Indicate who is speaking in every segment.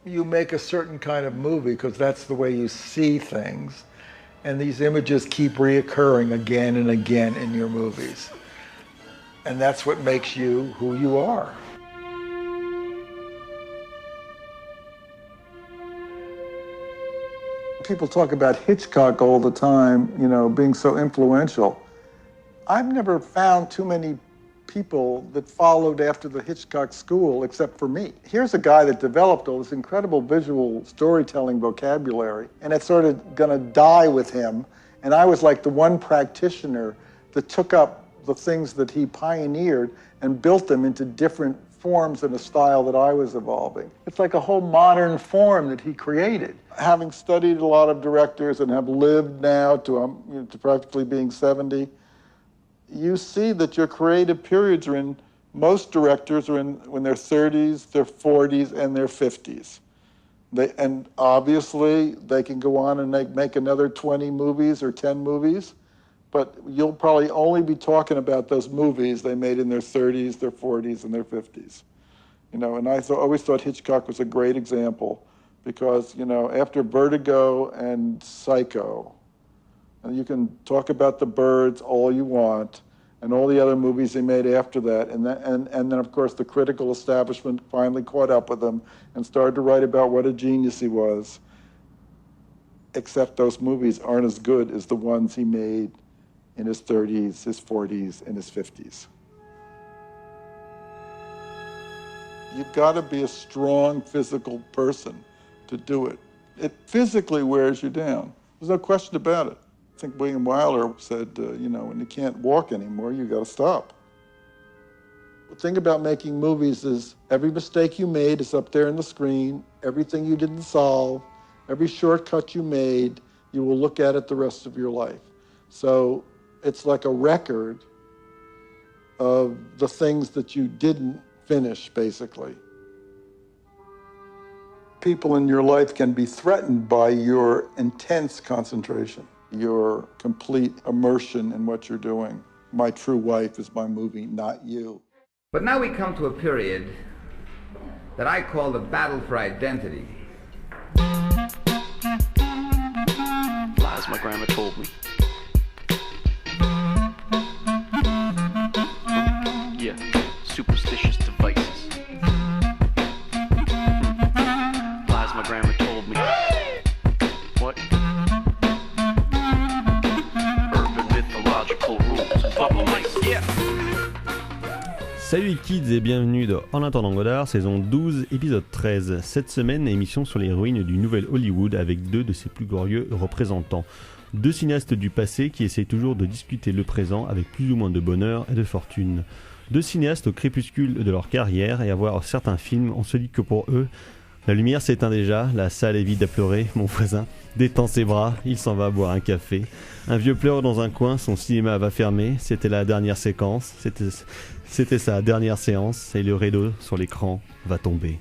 Speaker 1: you make a certain kind of movie because that's the way you see things. And these images keep reoccurring again and again in your movies. And that's what makes you who you are. People talk about Hitchcock all the time, you know, being so influential. I've never found too many people that followed after the Hitchcock school except for me. Here's a guy that developed all this incredible visual storytelling vocabulary, and it's sort of gonna die with him. And I was like the one practitioner that took up the things that he pioneered and built them into different forms and a style that I was evolving. It's like a whole modern form that he created. Having studied a lot of directors and have lived now to practically being 70, you see that your creative periods are in, most directors are in when they're 30s, their 40s, and their 50s. And obviously, they can go on and make another 20 movies or 10 movies, but you'll probably only be talking about those movies they made in their 30s, their 40s, and their 50s. You know, and I always thought Hitchcock was a great example because, you know, after Vertigo and Psycho, and you can talk about The Birds all you want, and all the other movies they made after that, and then, of course, the critical establishment finally caught up with him and started to write about what a genius he was, except those movies aren't as good as the ones he made in his 30s, his 40s, and his 50s. You've got to be a strong physical person to do it. It physically wears you down. There's no question about it. I think William Wyler said, you know, when you can't walk anymore, you got to stop. The thing about making movies is every mistake you made is up there on the screen, everything you didn't solve, every shortcut you made, you will look at it the rest of your life. So it's like a record of the things that you didn't finish, basically. People in your life can be threatened by your intense concentration, your complete immersion in what you're doing. My True Wife is my movie, not you.
Speaker 2: But now we come to a period that I call the battle for identity.
Speaker 3: Lies my grandma told me. Yeah, superstitious devices. Lies my grandma told me. What? Urban mythological rules and bubble mice. Yeah.
Speaker 4: Salut les kids et bienvenue dans En attendant Godard, saison 12, épisode 13. Cette semaine, émission sur les ruines du nouvel Hollywood avec deux de ses plus glorieux représentants. Deux cinéastes du passé qui essayent toujours de discuter le présent avec plus ou moins de bonheur et de fortune. Deux cinéastes au crépuscule de leur carrière, et à voir certains films, on se dit que pour eux, la lumière s'éteint déjà, la salle est vide à pleurer, mon voisin détend ses bras, il s'en va boire un café. Un vieux pleure dans un coin, son cinéma va fermer, c'était la dernière séquence, c'était sa dernière séance, et le rideau sur l'écran va tomber.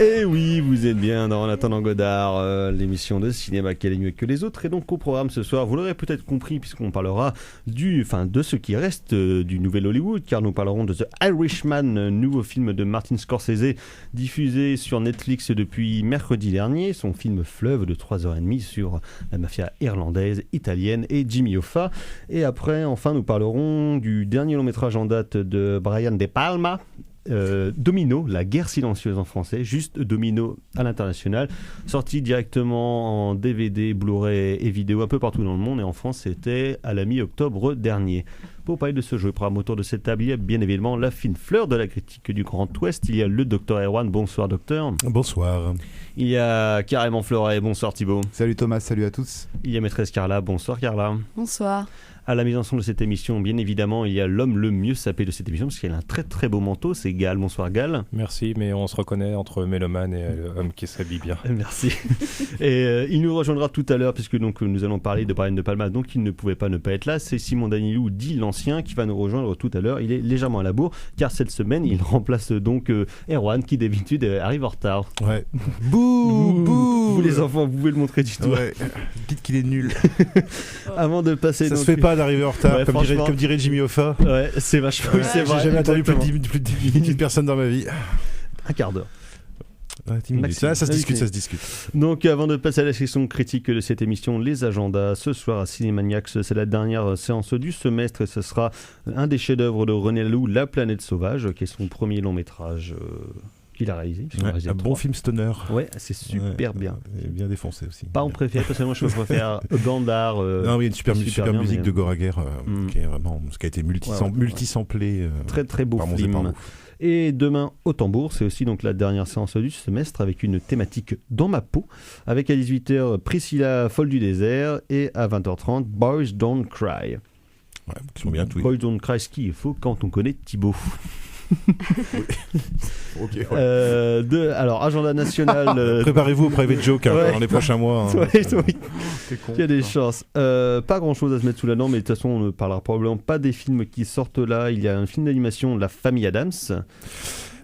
Speaker 4: Et oui, vous êtes bien dans En attendant Godard, l'émission de cinéma qui est mieux que les autres. Et donc au programme ce soir, vous l'aurez peut-être compris, puisqu'on parlera de ce qui reste du nouvel Hollywood, car nous parlerons de The Irishman, nouveau film de Martin Scorsese, diffusé sur Netflix depuis mercredi dernier. Son film fleuve de 3h30 sur la mafia irlandaise, italienne et Jimmy Hoffa. Et après, enfin, nous parlerons du dernier long métrage en date de Brian De Palma, Domino, la guerre silencieuse en français, juste Domino à l'international, sorti directement en DVD, Blu-ray et vidéo un peu partout dans le monde, et en France c'était à la mi-octobre dernier. Pour parler de ce jeu, programme autour de cette table, il y a bien évidemment la fine fleur de la critique du Grand Ouest, il y a le Dr Erwan. Bonsoir docteur.
Speaker 5: Bonsoir.
Speaker 4: Il y a carrément Fleuret. Bonsoir Thibaut.
Speaker 5: Salut Thomas, salut à tous.
Speaker 4: Il y a maîtresse Carla. Bonsoir Carla.
Speaker 6: Bonsoir.
Speaker 4: À la mise en son de cette émission, bien évidemment, il y a l'homme le mieux sapé de cette émission, parce qu'il a un très très beau manteau, c'est Gal. Bonsoir Gal.
Speaker 7: Merci, mais on se reconnaît entre mélomane et homme qui s'habille bien.
Speaker 4: Merci. Et il nous rejoindra tout à l'heure, puisque donc nous allons parler de Brian De Palma, donc il ne pouvait pas ne pas être là. C'est Simon Danilou, dit l'ancien ancien qui va nous rejoindre tout à l'heure. Il est légèrement à la bourre car cette semaine il remplace donc Erwan qui d'habitude arrive en retard.
Speaker 5: Ouais. Bouh, bouh.
Speaker 4: Vous les enfants, vous pouvez le montrer du tout.
Speaker 5: Ouais. Dites qu'il est nul.
Speaker 4: Avant de passer,
Speaker 5: Ça
Speaker 4: donc,
Speaker 5: se fait pas d'arriver en retard,
Speaker 4: Ouais,
Speaker 5: comme dirait Jimmy Hoffa.
Speaker 4: Ouais, c'est vachement. Oui, c'est vrai.
Speaker 5: J'ai jamais attendu plus
Speaker 4: exactement.
Speaker 5: de 10 minutes une personne dans ma vie.
Speaker 4: Un quart d'heure.
Speaker 5: Ouais, 10 minutes.
Speaker 4: Maximum.
Speaker 5: Ça se discute,
Speaker 4: Ok.
Speaker 5: ça se discute.
Speaker 4: Donc avant de passer à la section critique de cette émission, les agendas, ce soir à Cinémaniacs, c'est la dernière séance du semestre et ce sera un des chefs-d'œuvre de René Laloux, La Planète Sauvage, qui est son premier long métrage qu'il a réalisé. Il en a
Speaker 5: Ouais,
Speaker 4: réalisé
Speaker 5: un bon
Speaker 4: 3.
Speaker 5: film stoner.
Speaker 4: Ouais, c'est super bien.
Speaker 5: Et bien défoncé aussi.
Speaker 4: Pas en préféré, personnellement je préfère Gandhar.
Speaker 5: Non, oui, il y a une super
Speaker 4: bien,
Speaker 5: musique
Speaker 4: mais-
Speaker 5: de Goraguer qui est vraiment, ce qui a été multisamplé.
Speaker 4: Très très beau
Speaker 5: par Monzé
Speaker 4: film.
Speaker 5: Pardo.
Speaker 4: Et demain au tambour, c'est aussi donc la dernière séance du semestre avec une thématique dans ma peau, avec à 18h Priscilla folle du désert et à 20h30 Boys Don't Cry.
Speaker 5: Ouais, qui sont bien tous.
Speaker 4: Boys Don't Cry, ce qu'il faut quand on connaît Thibaut.
Speaker 5: Ok. Ouais.
Speaker 4: Alors agenda national.
Speaker 5: Préparez-vous au private joke
Speaker 4: Ouais.
Speaker 5: dans les prochains mois. hein.
Speaker 4: Ouais, oui.
Speaker 5: C'est con.
Speaker 4: Il y a des chances. Pas grand chose à se mettre sous la dent, mais de toute façon, on ne parlera probablement pas des films qui sortent là. Il y a un film d'animation, La Famille Adams.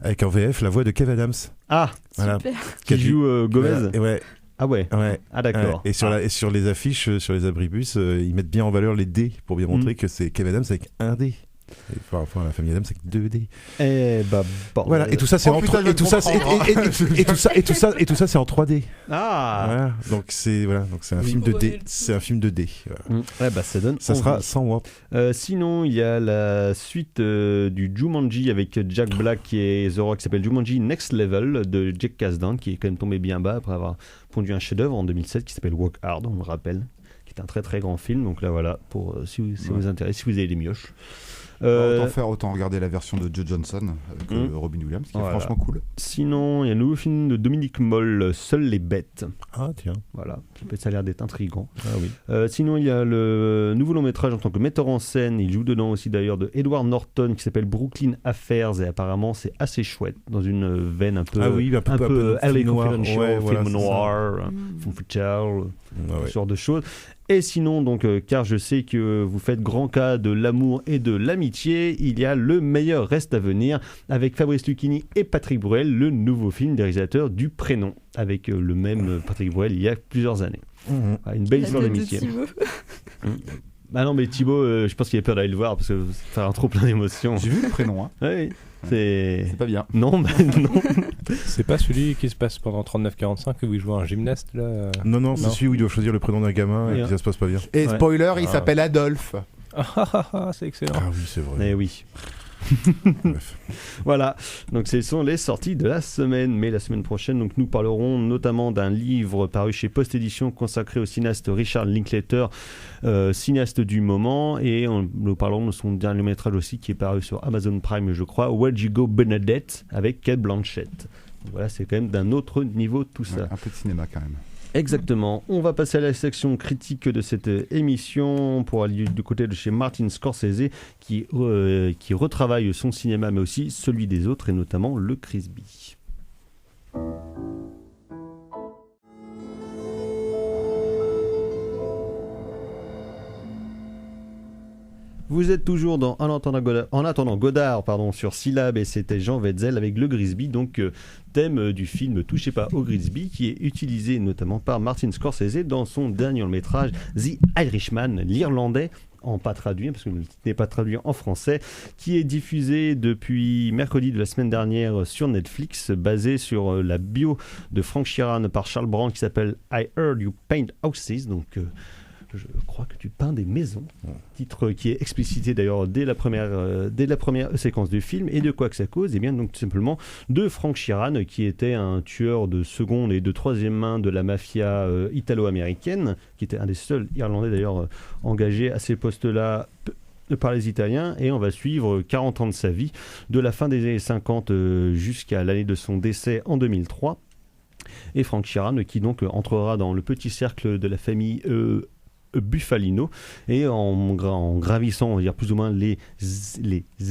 Speaker 5: Avec en VF la voix de Kev Adams.
Speaker 4: Ah,
Speaker 5: Voilà.
Speaker 4: qui joue Gomez.
Speaker 5: Et ouais.
Speaker 4: Ah ouais.
Speaker 5: Ouais.
Speaker 4: Ah d'accord.
Speaker 5: Et sur les affiches, sur les abribus, ils mettent bien en valeur les dés pour bien montrer que c'est Kev Adams avec un dé. Et par rapport à la famille Adams avec 2 dés.
Speaker 4: Eh bah bon.
Speaker 5: Voilà. Et tout ça c'est en
Speaker 1: putain, je
Speaker 5: et tout ça c'est-
Speaker 1: comprends.
Speaker 5: et tout ça c'est en 3D.
Speaker 4: Ah.
Speaker 5: Voilà. Donc c'est un film de dés. C'est un film de dés. Voilà.
Speaker 4: Ouais bah ça donne.
Speaker 5: Ça
Speaker 4: envie.
Speaker 5: sera 100 watts.
Speaker 4: Sinon, il y a la suite du Jumanji avec Jack Black et The Rock qui s'appelle Jumanji Next Level de Jake Kasdan qui est quand même tombé bien bas après avoir pondu un chef-d'œuvre en 2007 qui s'appelle Work Hard, on le rappelle, qui est un très très grand film. Donc là voilà, pour si vous intéresse, si vous avez des mioches.
Speaker 6: Autant regarder la version de Joe Johnson avec Robin Williams, qui est
Speaker 4: Voilà.
Speaker 6: franchement cool.
Speaker 4: Sinon, il y a un nouveau film de Dominique Moll, Seules les bêtes.
Speaker 5: Ah tiens.
Speaker 4: Voilà, ça a l'air d'être intriguant.
Speaker 5: Ah oui.
Speaker 4: Sinon, il y a le nouveau long métrage en tant que metteur en scène. Il joue dedans aussi d'ailleurs de Edward Norton qui s'appelle Brooklyn Affairs et apparemment c'est assez chouette dans une veine un peu
Speaker 5: Ah oui, un peu
Speaker 4: LA
Speaker 5: film noir.
Speaker 4: Confidential,
Speaker 5: Ouais, voilà,
Speaker 4: film
Speaker 5: c'est ça.
Speaker 4: noir, film fatale,
Speaker 5: Ah ouais.
Speaker 4: ce genre de choses. Et sinon, donc, car je sais que vous faites grand cas de l'amour et de l'amitié, il y a Le meilleur reste à venir avec Fabrice Lucchini et Patrick Bruel, le nouveau film des réalisateurs du Prénom, avec le même Patrick Bruel il y a plusieurs années.
Speaker 5: Mhm.
Speaker 4: Voilà, une belle
Speaker 8: La
Speaker 4: histoire
Speaker 8: tête de
Speaker 4: d'amitié.
Speaker 8: Thibaut.
Speaker 4: Bah non, mais Thibaut, je pense qu'il a peur d'aller le voir parce que ça faire un trop plein d'émotions.
Speaker 6: J'ai vu le prénom, hein.
Speaker 4: Oui, c'est.
Speaker 6: C'est pas bien.
Speaker 4: Non, bah non.
Speaker 7: C'est pas celui qui se passe pendant 39-45 où il joue un gymnaste là
Speaker 5: Non, c'est
Speaker 7: Non.
Speaker 5: celui où il doit choisir le prénom d'un gamin et
Speaker 4: Et
Speaker 5: puis ça se passe pas bien.
Speaker 6: Et
Speaker 4: Ouais.
Speaker 6: spoiler, il s'appelle Adolphe.
Speaker 7: c'est excellent.
Speaker 5: Ah oui, c'est vrai.
Speaker 4: Eh oui.
Speaker 5: Bref.
Speaker 4: Voilà, donc ce sont les sorties de la semaine. Mais la semaine prochaine, donc, nous parlerons notamment d'un livre paru chez Post Édition consacré au cinéaste Richard Linklater, cinéaste du moment. Et nous parlerons de son dernier métrage aussi qui est paru sur Amazon Prime, je crois, Where'd You Go Bernadette avec Cate Blanchett. Donc voilà, c'est quand même d'un autre niveau tout ça.
Speaker 6: Ouais, un peu de cinéma quand même.
Speaker 4: Exactement. On va passer à la section critique de cette émission pour aller du côté de chez Martin Scorsese qui retravaille son cinéma mais aussi celui des autres et notamment le Crisby. Vous êtes toujours dans En attendant Godard, sur Syllab et c'était Jean Wetzel avec le Grisby, donc thème du film Touchez pas au Grisby qui est utilisé notamment par Martin Scorsese dans son dernier long métrage The Irishman, l'Irlandais, en pas traduit parce que le titre n'est pas traduit en français, qui est diffusé depuis mercredi de la semaine dernière sur Netflix, basé sur la bio de Frank Sheeran par Charles Brand qui s'appelle I Heard You Paint Houses, donc je crois que tu peins des maisons, titre qui est explicité d'ailleurs dès la première séquence du film. Et de quoi que ça cause? Et bien donc tout simplement de Frank Sheeran qui était un tueur de seconde et de troisième main de la mafia italo-américaine, qui était un des seuls Irlandais d'ailleurs engagés à ces postes-là par les Italiens, et on va suivre 40 ans de sa vie, de la fin des années 50 jusqu'à l'année de son décès en 2003. Et Frank Sheeran qui donc entrera dans le petit cercle de la famille Buffalino, et en gravissant, on va dire, plus ou moins les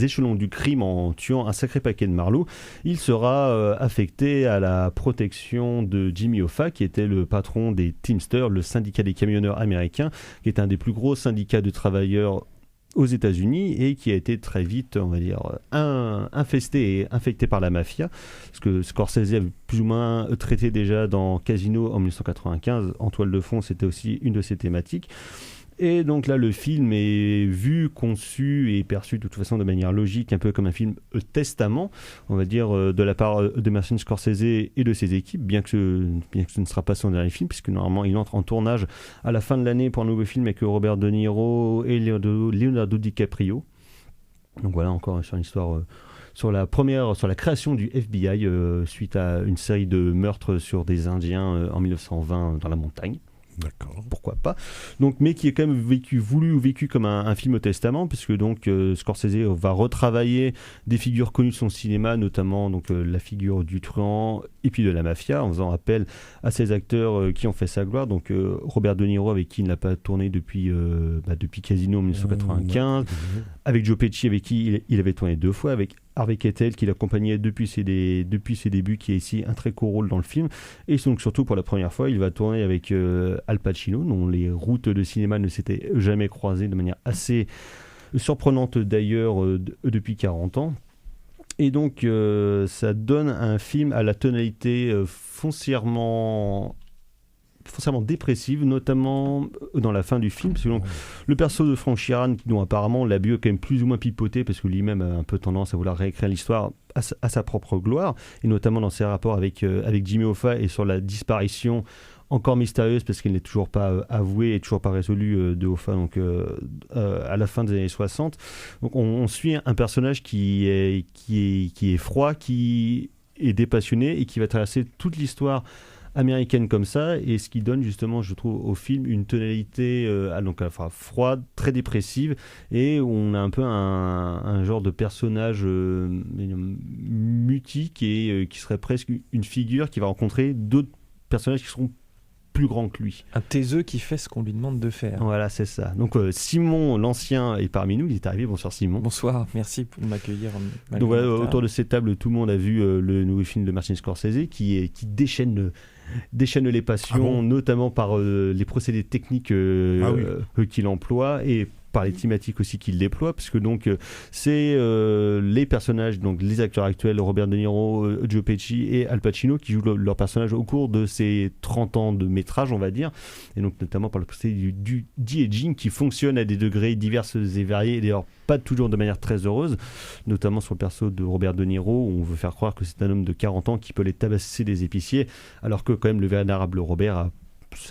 Speaker 4: échelons du crime, en tuant un sacré paquet de marlots, il sera affecté à la protection de Jimmy Hoffa, qui était le patron des Teamsters, le syndicat des camionneurs américains, qui est un des plus gros syndicats de travailleurs aux États-Unis et qui a été très vite, on va dire, infesté et infecté par la mafia. Parce que Scorsese avait plus ou moins traité déjà dans Casino en 1995. En toile de fond, c'était aussi une de ses thématiques. Et donc là, le film est vu, conçu et perçu de toute façon de manière logique, un peu comme un film testament, on va dire, de la part de Martin Scorsese et de ses équipes, bien que ce ne sera pas son dernier film, puisque normalement il entre en tournage à la fin de l'année pour un nouveau film avec Robert De Niro et Leonardo DiCaprio. Donc voilà, encore sur l'histoire... sur la création du FBI suite à une série de meurtres sur des Indiens en 1920 dans la montagne.
Speaker 5: D'accord.
Speaker 4: Pourquoi pas. Donc, mais qui est quand même vécu comme un film au testament, puisque donc Scorsese va retravailler des figures connues de son cinéma, notamment donc la figure du truand et puis de la mafia, en faisant appel à ces acteurs qui ont fait sa gloire. Donc Robert De Niro, avec qui il n'a pas tourné depuis Casino en 1995, avec Joe Pesci, avec qui il avait tourné 2 fois, avec Harvey Keitel qui l'accompagnait depuis ses débuts, qui est ici un très court rôle dans le film, et donc surtout pour la première fois il va tourner avec Al Pacino, dont les routes de cinéma ne s'étaient jamais croisées de manière assez surprenante d'ailleurs depuis 40 ans. Et donc ça donne un film à la tonalité foncièrement dépressive, notamment dans la fin du film, parce que donc, le perso de Frank Sheeran, dont apparemment la bio a quand même plus ou moins pipoté, parce que lui-même a un peu tendance à vouloir réécrire l'histoire à sa propre gloire, et notamment dans ses rapports avec Jimmy Hoffa et sur la disparition encore mystérieuse, parce qu'elle n'est toujours pas avouée et toujours pas résolue de Hoffa, donc à la fin des années 60. Donc on suit un personnage qui est froid, qui est dépassionné et qui va traverser toute l'histoire américaine comme ça, et ce qui donne justement, je trouve, au film une tonalité froide, très dépressive, et on a un peu un genre de personnage mutique et qui serait presque une figure qui va rencontrer d'autres personnages qui seront plus grands que lui.
Speaker 8: Un taiseux qui fait ce qu'on lui demande de faire.
Speaker 4: Voilà, c'est ça. Donc Simon, l'ancien, est parmi nous. Il est arrivé. Bonsoir Simon.
Speaker 8: Bonsoir, merci pour m'accueillir.
Speaker 4: Donc voilà, autour de cette table, tout le monde a vu le nouveau film de Martin Scorsese qui déchaîne les passions, notamment par les procédés techniques qu'il emploie et par les thématiques aussi qu'il déploie, parce que donc c'est les personnages, donc les acteurs actuels, Robert De Niro, Joe Pesci et Al Pacino, qui jouent leurs personnages au cours de ces 30 ans de métrage, on va dire, et donc notamment par le procédé du de-aging qui fonctionne à des degrés divers et variés, et d'ailleurs pas toujours de manière très heureuse, notamment sur le perso de Robert De Niro, où on veut faire croire que c'est un homme de 40 ans qui peut les tabasser des épiciers, alors que quand même le vénérable Robert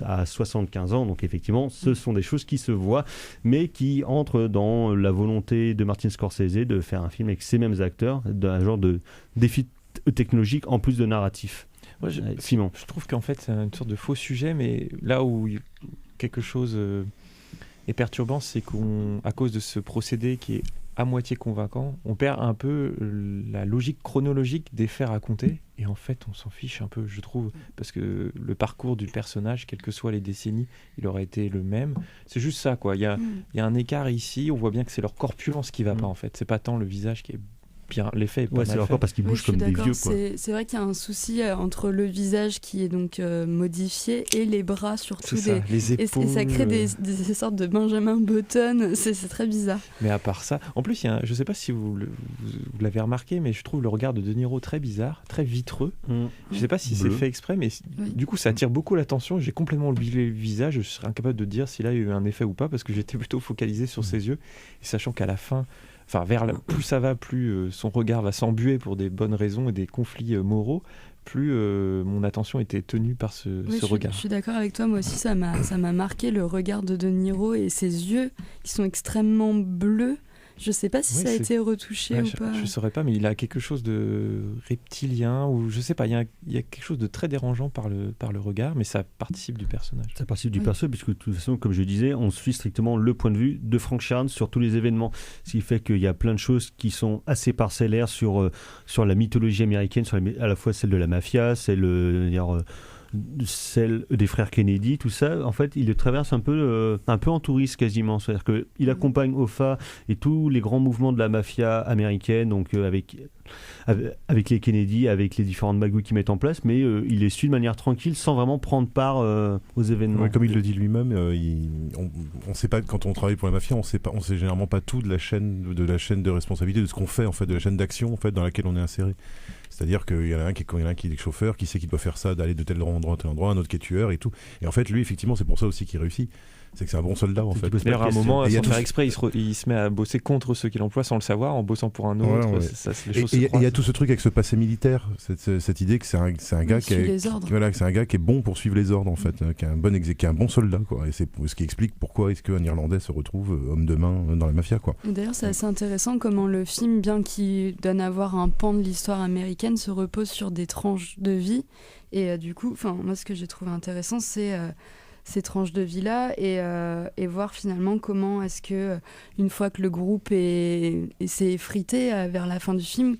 Speaker 4: à 75 ans, donc effectivement ce sont des choses qui se voient, mais qui entrent dans la volonté de Martin Scorsese de faire un film avec ces mêmes acteurs, d'un genre de défi technologique en plus de narratif.
Speaker 8: Ouais,
Speaker 4: Simon.
Speaker 8: Je trouve qu'en fait c'est une sorte de faux sujet, mais là où quelque chose est perturbant, c'est qu'à cause de ce procédé qui est à moitié convaincant, on perd un peu la logique chronologique des faits racontés, et en fait on s'en fiche un peu, je trouve, parce que le parcours du personnage, quelles que soient les décennies, il aurait été le même. C'est juste ça, quoi. Il y a un écart ici, on voit bien que c'est leur corpulence qui va pas, en fait. C'est pas tant le visage qui est bien, l'effet est pas mal
Speaker 4: c'est leur corps parce qu'ils bougent comme des vieux, quoi.
Speaker 9: C'est vrai qu'il y a un souci entre le visage qui est donc modifié et les bras surtout,
Speaker 8: les épaules,
Speaker 9: et ça crée des sortes de Benjamin Button, c'est très bizarre.
Speaker 8: Mais à part ça, en plus je sais pas si vous l'avez remarqué, mais je trouve le regard de De Niro très bizarre, très vitreux. Je sais pas si c'est fait exprès, mais du coup ça attire beaucoup l'attention. J'ai complètement oublié le visage, je serais incapable de dire s'il a eu un effet ou pas, parce que j'étais plutôt focalisé sur ses yeux, et sachant qu'à la fin, plus ça va, plus son regard va s'embuer pour des bonnes raisons et des conflits moraux, plus mon attention était tenue par ce regard.
Speaker 9: Je suis d'accord avec toi, moi aussi ça m'a marqué le regard de De Niro et ses yeux qui sont extrêmement bleus. Je sais pas si ça a été retouché ou pas.
Speaker 8: Je saurais pas, mais il a quelque chose de reptilien, ou je sais pas, il y a quelque chose de très dérangeant par le regard, mais ça participe du personnage. Ça participe
Speaker 4: du personnage, puisque de toute façon, comme je disais, on suit strictement le point de vue de Frank Sheeran sur tous les événements. Ce qui fait qu'il y a plein de choses qui sont assez parcellaires sur la mythologie américaine, à la fois celle de la mafia, celle des frères Kennedy, tout ça. En fait, il le traverse un peu en touriste quasiment. C'est-à-dire qu'il accompagne Hoffa et tous les grands mouvements de la mafia américaine, donc avec avec les Kennedy, avec les différentes magouilles qu'ils mettent en place, mais il les suit de manière tranquille sans vraiment prendre part aux événements.
Speaker 5: Ouais, comme il le dit lui-même, on sait pas, quand on travaille pour la mafia, on sait généralement pas tout de la chaîne de responsabilité, de ce qu'on fait en fait, de la chaîne d'action en fait dans laquelle on est inséré. C'est-à-dire qu'il y en a un qui est chauffeur, qui sait qu'il doit faire ça, d'aller de tel endroit à tel endroit, un autre qui est tueur et tout. Et en fait, lui, effectivement, c'est pour ça aussi qu'il réussit. C'est que c'est un bon soldat, en fait.
Speaker 8: D'ailleurs, à un moment, sans faire exprès, il se met à bosser contre ceux qu'il emploie sans le savoir, en bossant pour un autre.
Speaker 5: Ouais. Et il y a tout ce truc avec ce passé militaire, cette idée que c'est un gars qui est bon pour suivre les ordres, en fait, qui est un bon soldat, quoi. Et c'est ce qui explique pourquoi est-ce qu'un Irlandais se retrouve homme de main dans la mafia, quoi.
Speaker 9: Et d'ailleurs, c'est assez intéressant comment le film, bien qu'il donne à voir un pan de l'histoire américaine, se repose sur des tranches de vie. Et du coup, moi, ce que j'ai trouvé intéressant, c'est ces tranches de vie-là et voir finalement comment est-ce que, une fois que le groupe s'est effrité vers la fin du film,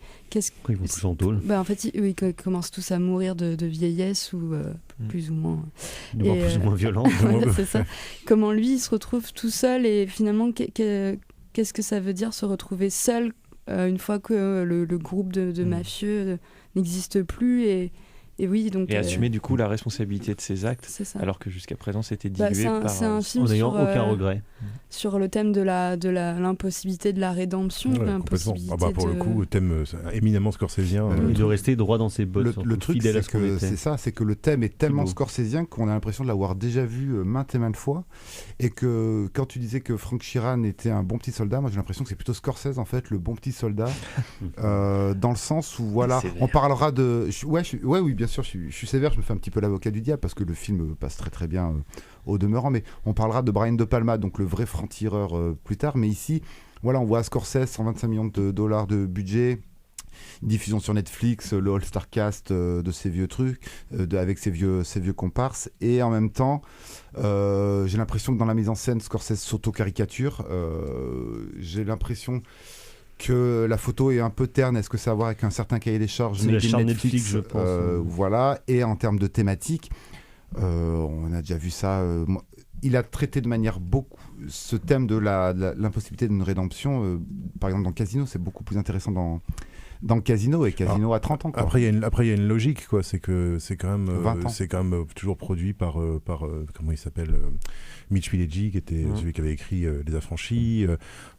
Speaker 4: ils vont tous en tôle.
Speaker 9: En fait, ils commencent tous à mourir de vieillesse ou plus ou moins.
Speaker 4: De mort plus ou moins violente.
Speaker 9: Voilà, c'est ça. Comment lui, il se retrouve tout seul et finalement, qu'est-ce que ça veut dire se retrouver seul une fois que le groupe de mafieux n'existe plus et oui, donc,
Speaker 8: et assumer du coup la responsabilité de ses actes, alors que jusqu'à présent c'était dilué par...
Speaker 9: C'est un film
Speaker 4: en n'ayant aucun regret.
Speaker 9: Sur le thème de l'impossibilité de la rédemption.
Speaker 5: Pour le coup, thème éminemment scorsésien.
Speaker 4: Et de rester droit dans ses bottes.
Speaker 6: Le truc, c'est que le thème est tellement scorsésien qu'on a l'impression de l'avoir déjà vu maintes et maintes fois. Et que quand tu disais que Frank Sheeran était un bon petit soldat, moi j'ai l'impression que c'est plutôt Scorsese en fait, le bon petit soldat, dans le sens où voilà, on parlera de... Oui, bien sûr, je suis sévère, je me fais un petit peu l'avocat du diable parce que le film passe très très bien au demeurant, mais on parlera de Brian De Palma, donc le vrai franc-tireur plus tard. Mais ici, voilà, on voit Scorsese, 125 millions de dollars de budget, une diffusion sur Netflix, le All-Star Cast de ces vieux trucs, avec ces vieux comparses, et en même temps, j'ai l'impression que dans la mise en scène, Scorsese s'auto-caricature. J'ai l'impression que la photo est un peu terne. Est-ce que ça a à voir avec un certain cahier des charges
Speaker 4: de Netflix, je pense.
Speaker 6: Voilà. Et en termes de thématique, on a déjà vu ça. Il a traité de manière ce thème de l'impossibilité d'une rédemption. Par exemple, dans Casino, c'est beaucoup plus intéressant dans Casino, et Casino à 30 ans. Quoi.
Speaker 5: Après, il y a une logique, quoi. C'est que c'est quand même toujours produit par comment il s'appelle, Mitch Pileggi, qui était celui qui avait écrit Les Affranchis.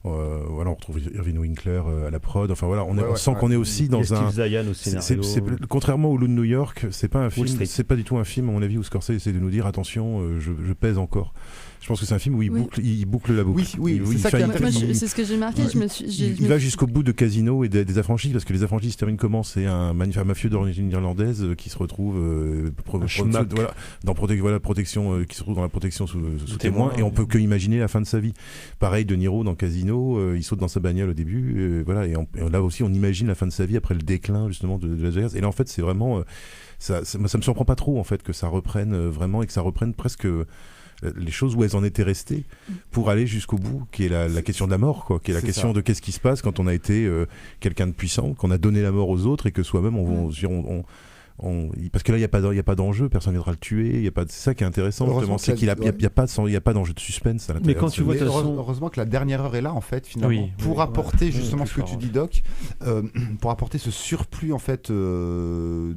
Speaker 5: Voilà, on retrouve Irving Winkler à la prod. Enfin voilà, on sent qu'on est aussi dans un.
Speaker 4: Steve Zayan au scénario.
Speaker 5: Contrairement au Loup de New York, c'est pas un film. C'est pas du tout un film, à mon avis, où Scorsese essaie de nous dire attention, je pèse encore. Je pense que c'est un film où il boucle la boucle.
Speaker 6: Oui, c'est ça qui est intéressant.
Speaker 9: C'est ce que j'ai marqué.
Speaker 5: Il va jusqu'au bout de Casino et des Affranchis, parce que Les Affranchis se terminent comment ? C'est un mafieux d'origine irlandaise qui se retrouve protection, qui se retrouve dans la protection sous témoin, et on peut que imaginer la fin de sa vie. Pareil, De Niro dans Casino, il saute dans sa bagnole au début, voilà, et là aussi on imagine la fin de sa vie après le déclin justement de Las Vegas. Et là en fait c'est vraiment ça me surprend pas trop en fait que ça reprenne vraiment, et que ça reprenne presque les choses où elles en étaient restées, pour aller jusqu'au bout, qui est la question de la mort, quoi, qui est la question de qu'est-ce qui se passe quand on a été quelqu'un de puissant, qu'on a donné la mort aux autres, et que soi-même parce que là il y a pas d'enjeu, personne ne viendra le tuer, c'est ça qui est intéressant justement, c'est qu'il y a pas d'enjeu de suspense à l'intérieur.
Speaker 4: Mais quand tu vois,
Speaker 6: heureusement que la dernière heure est là en fait, finalement, pour apporter justement ce que tu dis, Doc, pour apporter ce surplus en fait de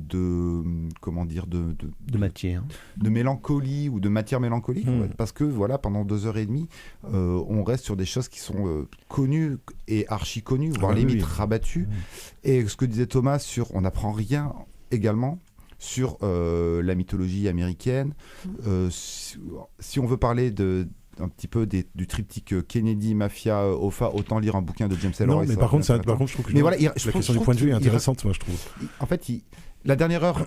Speaker 4: matière,
Speaker 6: de mélancolie, ou de matière mélancolique, en fait, parce que voilà, pendant 2h30 on reste sur des choses qui sont connues et archi connues, voire limite rabattues. Et ce que disait Thomas on n'apprend rien également sur la mythologie américaine. Si on veut parler un petit peu du triptyque Kennedy, Mafia, Hoffa, autant lire un bouquin de James Ellroy.
Speaker 5: Non, mais par contre, je trouve que la question du point de vue est intéressante, moi je trouve.
Speaker 6: En fait, la dernière heure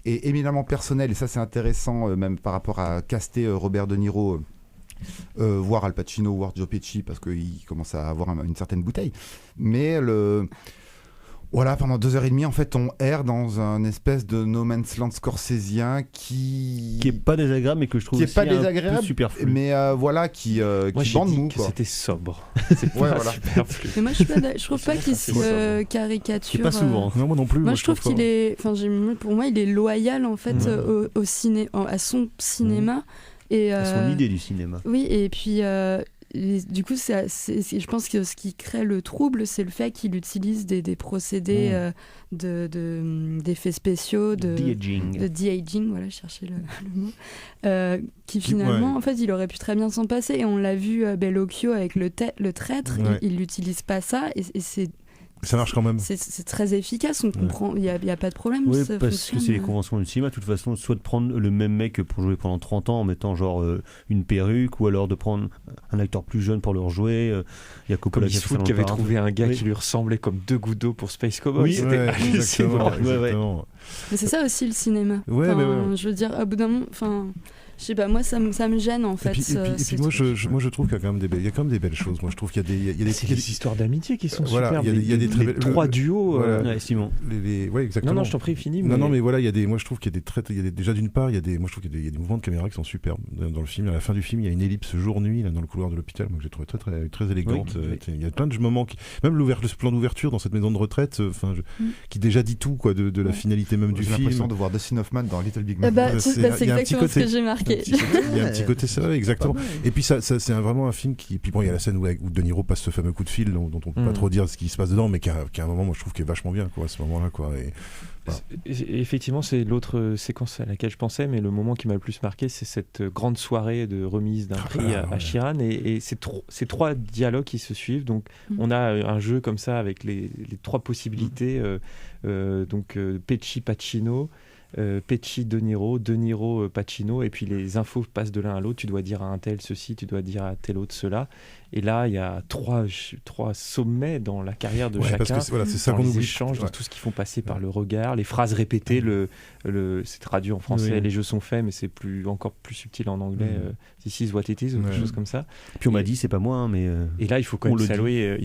Speaker 6: est éminemment personnelle, et ça c'est intéressant, même par rapport à caster Robert De Niro, voir Al Pacino, voir Joe Pesci, parce qu'il commence à avoir une certaine bouteille. Mais voilà, pendant 2h30, en fait, on erre dans un espèce de no man's land scorsésien qui
Speaker 4: est pas désagréable, mais que je trouve aussi un peu superflu.
Speaker 6: Mais voilà, qui bande mou, quoi.
Speaker 8: C'était sobre.
Speaker 6: Voilà.
Speaker 9: Mais moi, je trouve pas qu'il se caricature.
Speaker 4: C'est pas souvent.
Speaker 5: Non, moi non plus.
Speaker 9: Moi, je trouve qu'il est. Pour moi, il est loyal en fait à son cinéma et
Speaker 4: à son idée du cinéma.
Speaker 9: Oui, et puis. du coup, je pense que ce qui crée le trouble, c'est le fait qu'il utilise des procédés d'effets spéciaux, de de-aging, voilà, je cherchais le mot, qui finalement, en fait, il aurait pu très bien s'en passer. Et on l'a vu, Bellocchio avec le traître, il n'utilise pas ça, et c'est...
Speaker 5: Ça marche quand même.
Speaker 9: C'est très efficace, on comprend, il n'y a pas de problème.
Speaker 4: Oui, parce que c'est les conventions du cinéma, de toute façon, soit de prendre le même mec pour jouer pendant 30 ans en mettant genre une perruque, ou alors de prendre un acteur plus jeune pour le rejouer. Il y a Coppola
Speaker 8: qui avait trouvé un gars qui lui ressemblait comme 2 gouttes d'eau pour Space Cowboy.
Speaker 5: Oui, c'était exactement.
Speaker 9: Mais c'est ça aussi le cinéma. Je veux dire, à bout d'un moment, je sais pas, moi ça me gêne en fait.
Speaker 5: Et puis moi je trouve qu'il y a quand même des belles choses. Moi je trouve qu'il y a des
Speaker 8: histoires d'amitié qui sont superbes.
Speaker 5: Il y a des très belles
Speaker 8: 3 duos.
Speaker 4: Simon.
Speaker 5: Exactement.
Speaker 8: Non, je t'en prie, fini.
Speaker 5: Non, mais voilà, moi je trouve qu'il y a des déjà d'une part, moi je trouve qu'il y a des mouvements de caméra qui sont superbes dans le film. À la fin du film, il y a une ellipse jour-nuit là dans le couloir de l'hôpital, moi que j'ai trouvé très très très élégante. Il y a plein de moments même le plan d'ouverture dans cette maison de retraite, qui déjà dit tout quoi de la finalité même du film.
Speaker 6: J'ai l'impression de voir Dustin Hoffman dans Little Big Man.
Speaker 9: C'est exactement ce que j'ai marqué.
Speaker 5: Il y a un petit côté, c'est vrai, exactement. Et puis ça c'est vraiment un film qui. Et puis bon, il y a la scène où De Niro passe ce fameux coup de fil dont on peut pas trop dire ce qui se passe dedans, mais qui a un moment, moi je trouve, qui est vachement bien quoi, à ce moment-là quoi.
Speaker 8: Effectivement, c'est l'autre séquence à laquelle je pensais, mais le moment qui m'a le plus marqué, c'est cette grande soirée de remise d'un prix à Chiran, et ces 3 dialogues qui se suivent. Donc on a un jeu comme ça avec les 3 possibilités, donc Pesci Pacino, Pesci De Niro Pacino, et puis les infos passent de l'un à l'autre. Tu dois dire à un tel ceci, tu dois dire à tel autre cela. Et là, il y a 3 sommets dans la carrière de chacun.
Speaker 5: Parce que, c'est ça
Speaker 8: dans
Speaker 5: qu'on
Speaker 8: les
Speaker 5: oublie.
Speaker 8: échanges, dans tout ce qu'ils font passer par le regard, les phrases répétées. C'est traduit en français. Les jeux sont faits, mais c'est encore plus subtil en anglais. This is what it is, ou quelque chose comme ça.
Speaker 4: Puis on m'a dit, c'est pas moi, mais.
Speaker 8: Et là, il faut quand même saluer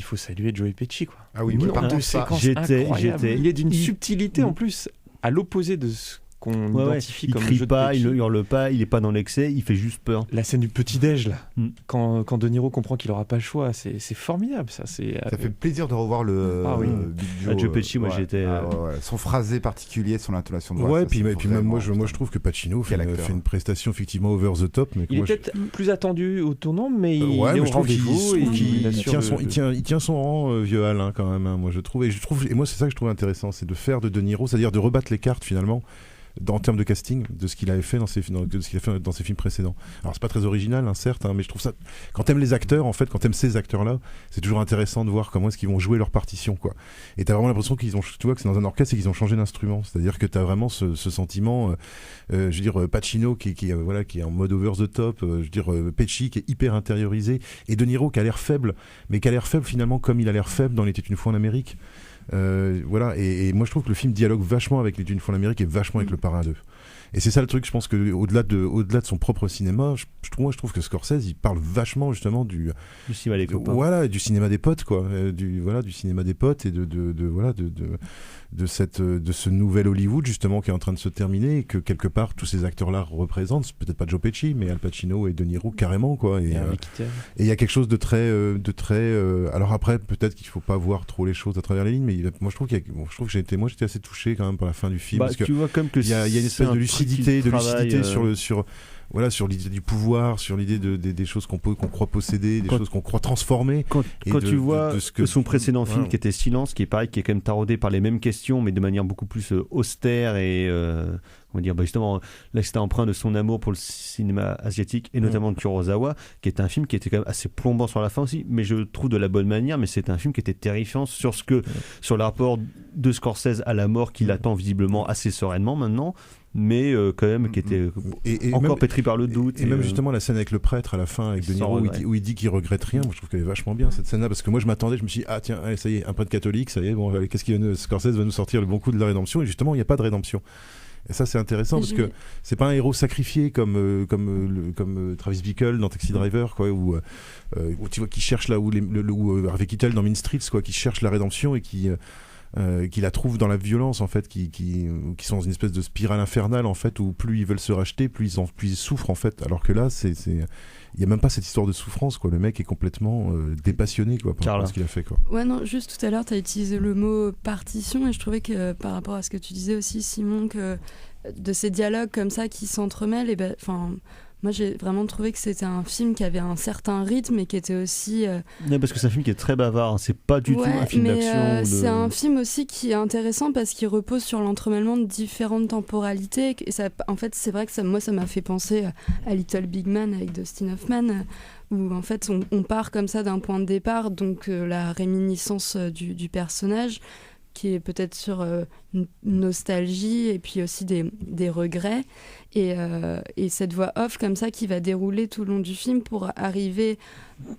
Speaker 8: Joe Pesci, quoi.
Speaker 6: Ah oui,
Speaker 8: par deux séquences incroyables. Il est d'une subtilité en plus, à l'opposé de ce qu'on identifie comme le jeu de Pesci.
Speaker 4: Il hurle pas, il est pas dans l'excès, il fait juste peur.
Speaker 8: La scène du petit-déj, là, quand De Niro comprend qu'il aura pas le choix, c'est formidable, ça. Ça
Speaker 6: fait plaisir de revoir le
Speaker 4: Joe Pesci, moi j'étais...
Speaker 6: son phrasé particulier, son intonation de voix.
Speaker 5: Ouais, puis même moi je trouve que Pacino fait une prestation effectivement over the top. Mais
Speaker 8: il est peut-être plus attendu au tournant, mais il est au rendez-vous.
Speaker 5: Il tient son rang, vieux Alain, quand même, moi je trouve. Et moi c'est ça que je trouve intéressant, c'est de faire de Niro, c'est-à-dire de rebattre les cartes finalement, en termes de casting, de ce qu'il avait fait dans ses films précédents. Alors c'est pas très original, certes, mais je trouve ça, quand t'aimes les acteurs, en fait, quand t'aimes ces acteurs-là, c'est toujours intéressant de voir comment est-ce qu'ils vont jouer leur partition, quoi. Et t'as vraiment l'impression tu vois que c'est dans un orchestre et qu'ils ont changé d'instrument. C'est-à-dire que t'as vraiment ce sentiment, je veux dire, Pacino qui est en mode over the top, je veux dire, Pesci qui est hyper intériorisé, et De Niro qui a l'air faible, mais qui a l'air faible finalement comme il a l'air faible dans Il était une fois en Amérique. Et moi je trouve que le film dialogue vachement avec Les D'une fois en Amérique et vachement avec Le Parrain 2. Et c'est ça le truc, je pense que au-delà de son propre cinéma, je trouve que Scorsese il parle vachement justement du
Speaker 4: cinéma des copains.
Speaker 5: Voilà, du cinéma des potes quoi, du cinéma des potes et de ce nouvel Hollywood justement qui est en train de se terminer et que quelque part tous ces acteurs-là représentent, peut-être pas Joe Pesci mais Al Pacino et De Niro carrément quoi. Et il y a quelque chose de très alors après peut-être qu'il faut pas voir trop les choses à travers les lignes, mais moi je trouve que j'étais assez touché quand même par la fin du film, parce que
Speaker 4: tu vois comme que
Speaker 5: il y a une espèce de lucidité sur l'idée du pouvoir, sur l'idée des choses qu'on croit posséder, des choses qu'on croit transformer.
Speaker 4: Quand tu vois son précédent film qui était Silence, qui est pareil, qui est quand même taraudé par les mêmes questions, mais de manière beaucoup plus austère et on va dire justement là c'était empreint de son amour pour le cinéma asiatique et notamment de Kurosawa, qui est un film qui était quand même assez plombant sur la fin aussi, mais je trouve de la bonne manière. Mais c'est un film qui était terrifiant sur sur le rapport de Scorsese à la mort qu'il attend visiblement assez sereinement maintenant, mais quand même qui était encore même, pétri par le doute.
Speaker 5: Et même justement la scène avec le prêtre à la fin avec De Niro où il dit qu'il regrette rien, moi je trouve qu'elle est vachement bien cette scène là, parce que moi je me suis dit tiens allez, ça y est, un prêtre catholique, ça y est, bon allez, Scorsese va nous sortir le bon coup de la rédemption, et justement il n'y a pas de rédemption. Et ça c'est intéressant parce que c'est pas un héros sacrifié comme Travis Bickle dans Taxi Driver quoi, où tu vois qui cherche là où Harvey Keitel dans Mean Streets quoi, qui cherche la rédemption et qui la trouvent dans la violence en fait, qui sont dans une espèce de spirale infernale en fait, où plus ils veulent se racheter, plus ils souffrent en fait, alors que là il y a même pas cette histoire de souffrance quoi, le mec est complètement dépassionné quoi par rapport à ce qu'il a fait quoi.
Speaker 9: Ouais non, juste tout à l'heure tu as utilisé le mot partition et je trouvais que par rapport à ce que tu disais aussi Simon, que de ces dialogues comme ça qui s'entremêlent, et moi j'ai vraiment trouvé que c'était un film qui avait un certain rythme et qui était aussi
Speaker 4: parce que c'est un film qui est très bavard, hein. C'est pas du tout un film d'action.
Speaker 9: C'est un film aussi qui est intéressant parce qu'il repose sur l'entremêlement de différentes temporalités et ça, en fait c'est vrai que ça m'a fait penser à Little Big Man avec Dustin Hoffman, où en fait on part comme ça d'un point de départ, donc la réminiscence du personnage qui est peut-être sur une nostalgie et puis aussi des regrets et cette voix off comme ça qui va dérouler tout le long du film pour arriver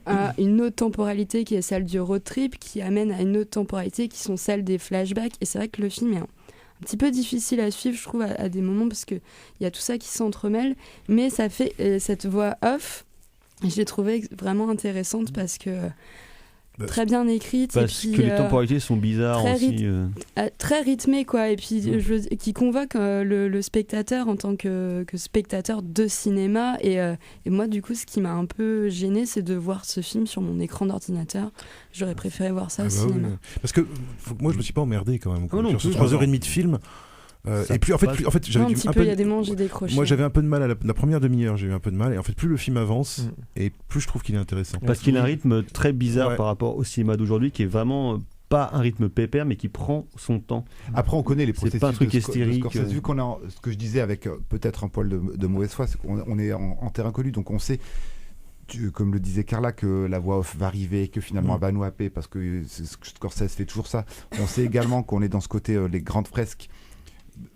Speaker 9: à une autre temporalité qui est celle du road trip, qui amène à une autre temporalité qui sont celles des flashbacks. Et c'est vrai que le film est un petit peu difficile à suivre, je trouve, à des moments, parce qu'il y a tout ça qui s'entremêle, mais ça fait cette voix off, je l'ai trouvée vraiment intéressante parce que très bien écrite,
Speaker 4: parce
Speaker 9: et puis,
Speaker 4: que les temporalités sont bizarres aussi,
Speaker 9: très rythmées quoi, et puis qui convoque le spectateur en tant que spectateur de cinéma, et moi du coup ce qui m'a un peu gênée, c'est de voir ce film sur mon écran d'ordinateur. J'aurais préféré voir ça au cinéma.
Speaker 5: Parce que moi je me suis pas emmerdé quand même
Speaker 4: non,
Speaker 5: sur 3h30 de film. Et puis en fait j'avais
Speaker 9: un petit peu, il y a des moments j'ai décroché.
Speaker 5: Moi j'avais un peu de mal à la première demi-heure, j'ai eu un peu de mal, et en fait plus le film avance et plus je trouve qu'il est intéressant.
Speaker 4: Parce qu'il a un rythme très bizarre par rapport au cinéma d'aujourd'hui, qui est vraiment pas un rythme pépère mais qui prend son temps.
Speaker 6: Après on connaît les processus,
Speaker 4: c'est pas un truc hystérique.
Speaker 6: Vu qu'on a ce que je disais avec peut-être un poil de mauvaise foi, c'est qu'on est en terrain connu, donc on sait, comme le disait Carla, que la voix off va arriver, que finalement elle va nous happer, parce que Scorsese fait toujours ça. On sait également qu'on est dans ce côté les grandes fresques,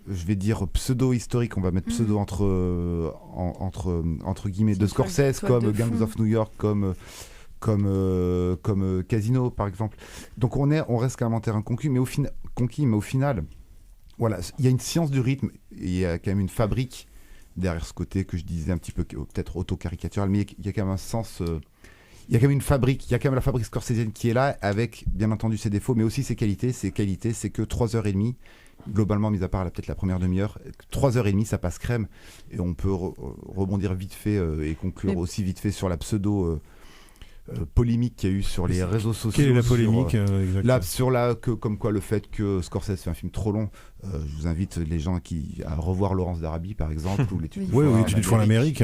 Speaker 6: je vais dire pseudo-historique, on va mettre pseudo entre guillemets, de Scorsese, comme Gangs of New York, comme Casino par exemple. Donc on reste quand même en terrain conquis, mais au final, voilà, il y a une science du rythme, il y a quand même une fabrique derrière ce côté que je disais un petit peu peut-être auto-caricatural, mais il y a quand même un sens. Il y a quand même une fabrique, il y a quand même la fabrique scorsésienne qui est là, avec bien entendu ses défauts, mais aussi ses qualités. Ses qualités, c'est que 3h30, globalement, mis à part peut-être la première demi-heure, 3h30, ça passe crème. Et on peut rebondir vite fait et conclure aussi vite fait sur la pseudo polémique qu'il y a eu sur les réseaux sociaux.
Speaker 5: Quelle est la polémique
Speaker 6: comme quoi le fait que Scorsese fait un film trop long. Je vous invite les gens à revoir Laurence d'Arabie par exemple, ou l'étude
Speaker 5: du fond en Amérique,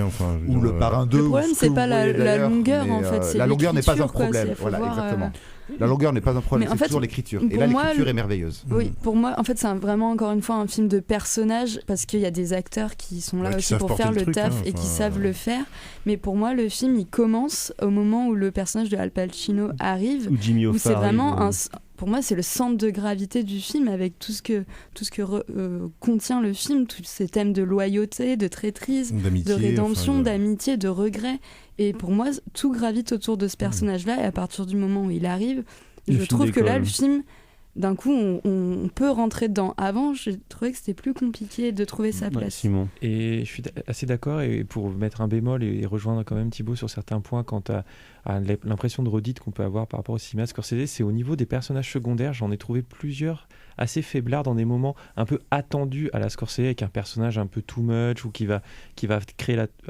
Speaker 6: ou Le Parrain 2.
Speaker 9: Le problème c'est pas la longueur en fait, c'est
Speaker 6: la longueur n'est pas un problème.
Speaker 9: Voilà,
Speaker 6: exactement. La longueur n'est pas un problème, c'est toujours l'écriture. Et là, l'écriture est merveilleuse.
Speaker 9: Oui, pour moi, en fait, c'est vraiment encore une fois un film de personnages, parce qu'il y a des acteurs qui sont là aussi pour faire le taf et qui savent le faire. Mais pour moi, le film, il commence au moment où le personnage de Al Pacino arrive,
Speaker 4: où Jimmy Hoffa
Speaker 9: c'est vraiment pour moi, c'est le centre de gravité du film, avec tout ce que contient le film, tous ces thèmes de loyauté, de traîtrise, de rédemption, d'amitié, de regret. Et pour moi, tout gravite autour de ce personnage-là. Et à partir du moment où il arrive, je trouve que là, le film, d'un coup, on peut rentrer dedans. Avant, j'ai trouvé que c'était plus compliqué de trouver sa place.
Speaker 4: Simon.
Speaker 8: Et je suis assez d'accord, et pour mettre un bémol et rejoindre quand même Thibaut sur certains points quant à l'impression de redite qu'on peut avoir par rapport au cinéma Scorsese, c'est au niveau des personnages secondaires. J'en ai trouvé plusieurs assez faiblards dans des moments un peu attendus à la Scorsese, avec un personnage un peu too much, ou qui va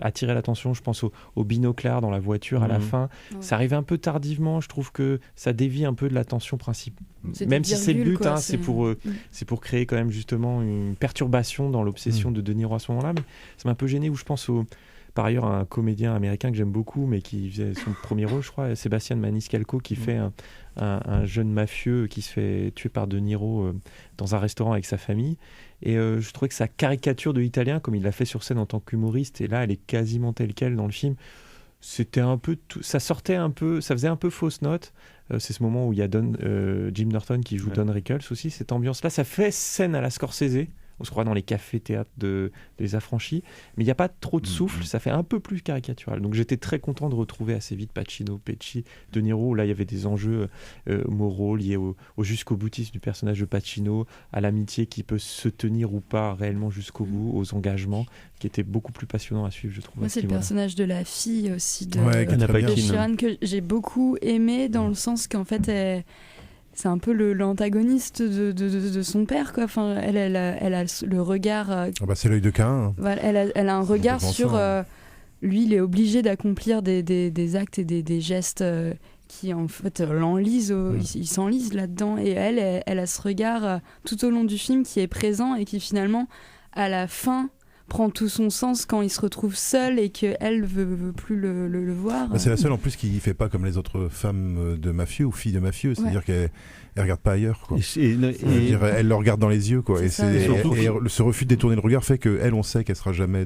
Speaker 8: attirer l'attention. Je pense au binoclard dans la voiture à la fin. Ça arrive un peu tardivement, je trouve que ça dévie un peu de l'attention principale. Même si c'est le but, c'est pour créer quand même justement une perturbation dans l'obsession de De Niro à ce moment-là. Mais ça m'a un peu gêné, où je pense par ailleurs un comédien américain que j'aime beaucoup, mais qui faisait son premier rôle, je crois, Sébastien Maniscalco, qui fait un jeune mafieux qui se fait tuer par De Niro dans un restaurant avec sa famille. Et je trouvais que sa caricature de l'italien, comme il l'a fait sur scène en tant qu'humoriste, et là elle est quasiment telle quelle dans le film, c'était un peu ça sortait un peu, ça faisait un peu fausse note. C'est ce moment où il y a Jim Norton qui joue Don Rickles aussi, cette ambiance là, ça fait scène à la Scorsese. On se croit dans les cafés-théâtres des affranchis, mais il n'y a pas trop de souffle, ça fait un peu plus caricatural. Donc j'étais très content de retrouver assez vite Pacino, Pesci, De Niro, où là il y avait des enjeux moraux liés au jusqu'au boutisme du personnage de Pacino, à l'amitié qui peut se tenir ou pas réellement jusqu'au bout, aux engagements, qui étaient beaucoup plus passionnants à suivre, je trouve.
Speaker 9: Moi, c'est le personnage de la fille aussi de
Speaker 4: Sharon,
Speaker 9: que j'ai beaucoup aimé, dans le sens qu'en fait c'est un peu l'antagoniste de son père, quoi. Enfin, elle a le regard.
Speaker 5: C'est l'œil de Caïn.
Speaker 9: Voilà, elle a un regard sur. Lui, il est obligé d'accomplir des actes et des gestes qui, en fait, l'enlisent. Il s'enlise là-dedans. Et elle a ce regard tout au long du film qui est présent et qui, finalement, à la fin, prend tout son sens quand il se retrouve seul et qu'elle veut plus le voir.
Speaker 5: C'est la seule en plus qui fait pas comme les autres femmes de mafieux ou filles de mafieux, c'est-à-dire qu'elle regarde pas ailleurs, quoi. Elle le regarde dans les yeux, quoi. Et ce refus de détourner le regard fait qu'elle, on sait qu'elle sera jamais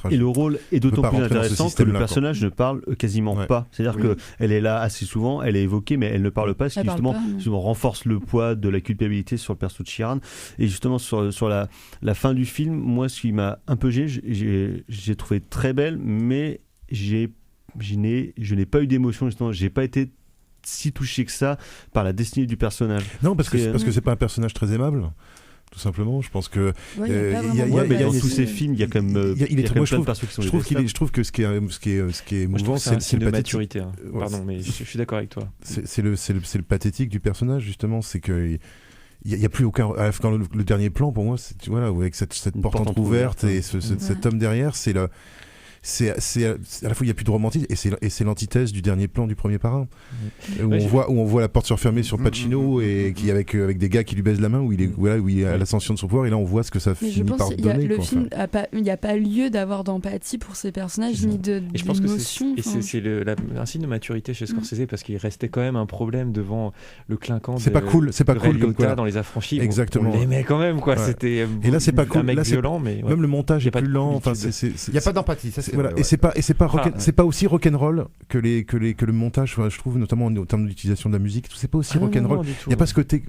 Speaker 4: et le rôle est d'autant plus intéressant que le personnage ne parle quasiment pas. C'est-à-dire qu'elle est là assez souvent, elle est évoquée, mais elle ne parle pas, ce qui justement renforce le poids de la culpabilité sur le perso de Sheeran. Et justement sur la fin du film, moi, ce qui m'a un peu j'ai trouvé très belle, mais je n'ai pas eu d'émotion, justement. J'ai pas été si touché que ça par la destinée du personnage.
Speaker 5: Non, parce que c'est pas un personnage très aimable. Tout simplement, je pense que
Speaker 4: dans tous ces films, il y a quand même plein de persos qui sont
Speaker 5: je trouve que ce qui est émouvant, c'est le
Speaker 8: maturité. Hein. Pardon, mais je suis d'accord avec toi.
Speaker 5: C'est le pathétique du personnage, justement, c'est que il y a plus aucun. Quand le dernier plan, pour moi, avec cette porte entrouverte et cet homme derrière, c'est à la fois il n'y a plus de romantisme et c'est l'antithèse du dernier plan du premier parrain où on voit la porte se refermer sur Pacino et qui avec des gars qui lui baisent la main où il est à l'ascension de son pouvoir, et là on voit ce que ça finit par donner.
Speaker 9: Le film il n'y a pas lieu d'avoir d'empathie pour ces personnages ni d'émotion.
Speaker 8: Et c'est un signe de maturité chez Scorsese, parce qu'il restait quand même un problème devant le clinquant
Speaker 5: c'est pas cool comme quoi
Speaker 8: dans Les Affranchis.
Speaker 5: Exactement.
Speaker 8: On l'aimait quand même, quoi. C'était
Speaker 5: et là c'est pas cool,
Speaker 8: un mec violent, mais
Speaker 5: même le montage est plus lent.
Speaker 6: Il y a pas d'empathie.
Speaker 5: Voilà. Et c'est pas aussi rock'n'roll que le montage, je trouve, notamment en termes d'utilisation de la musique. C'est pas aussi rock'n'roll. Il n'y a pas ce côté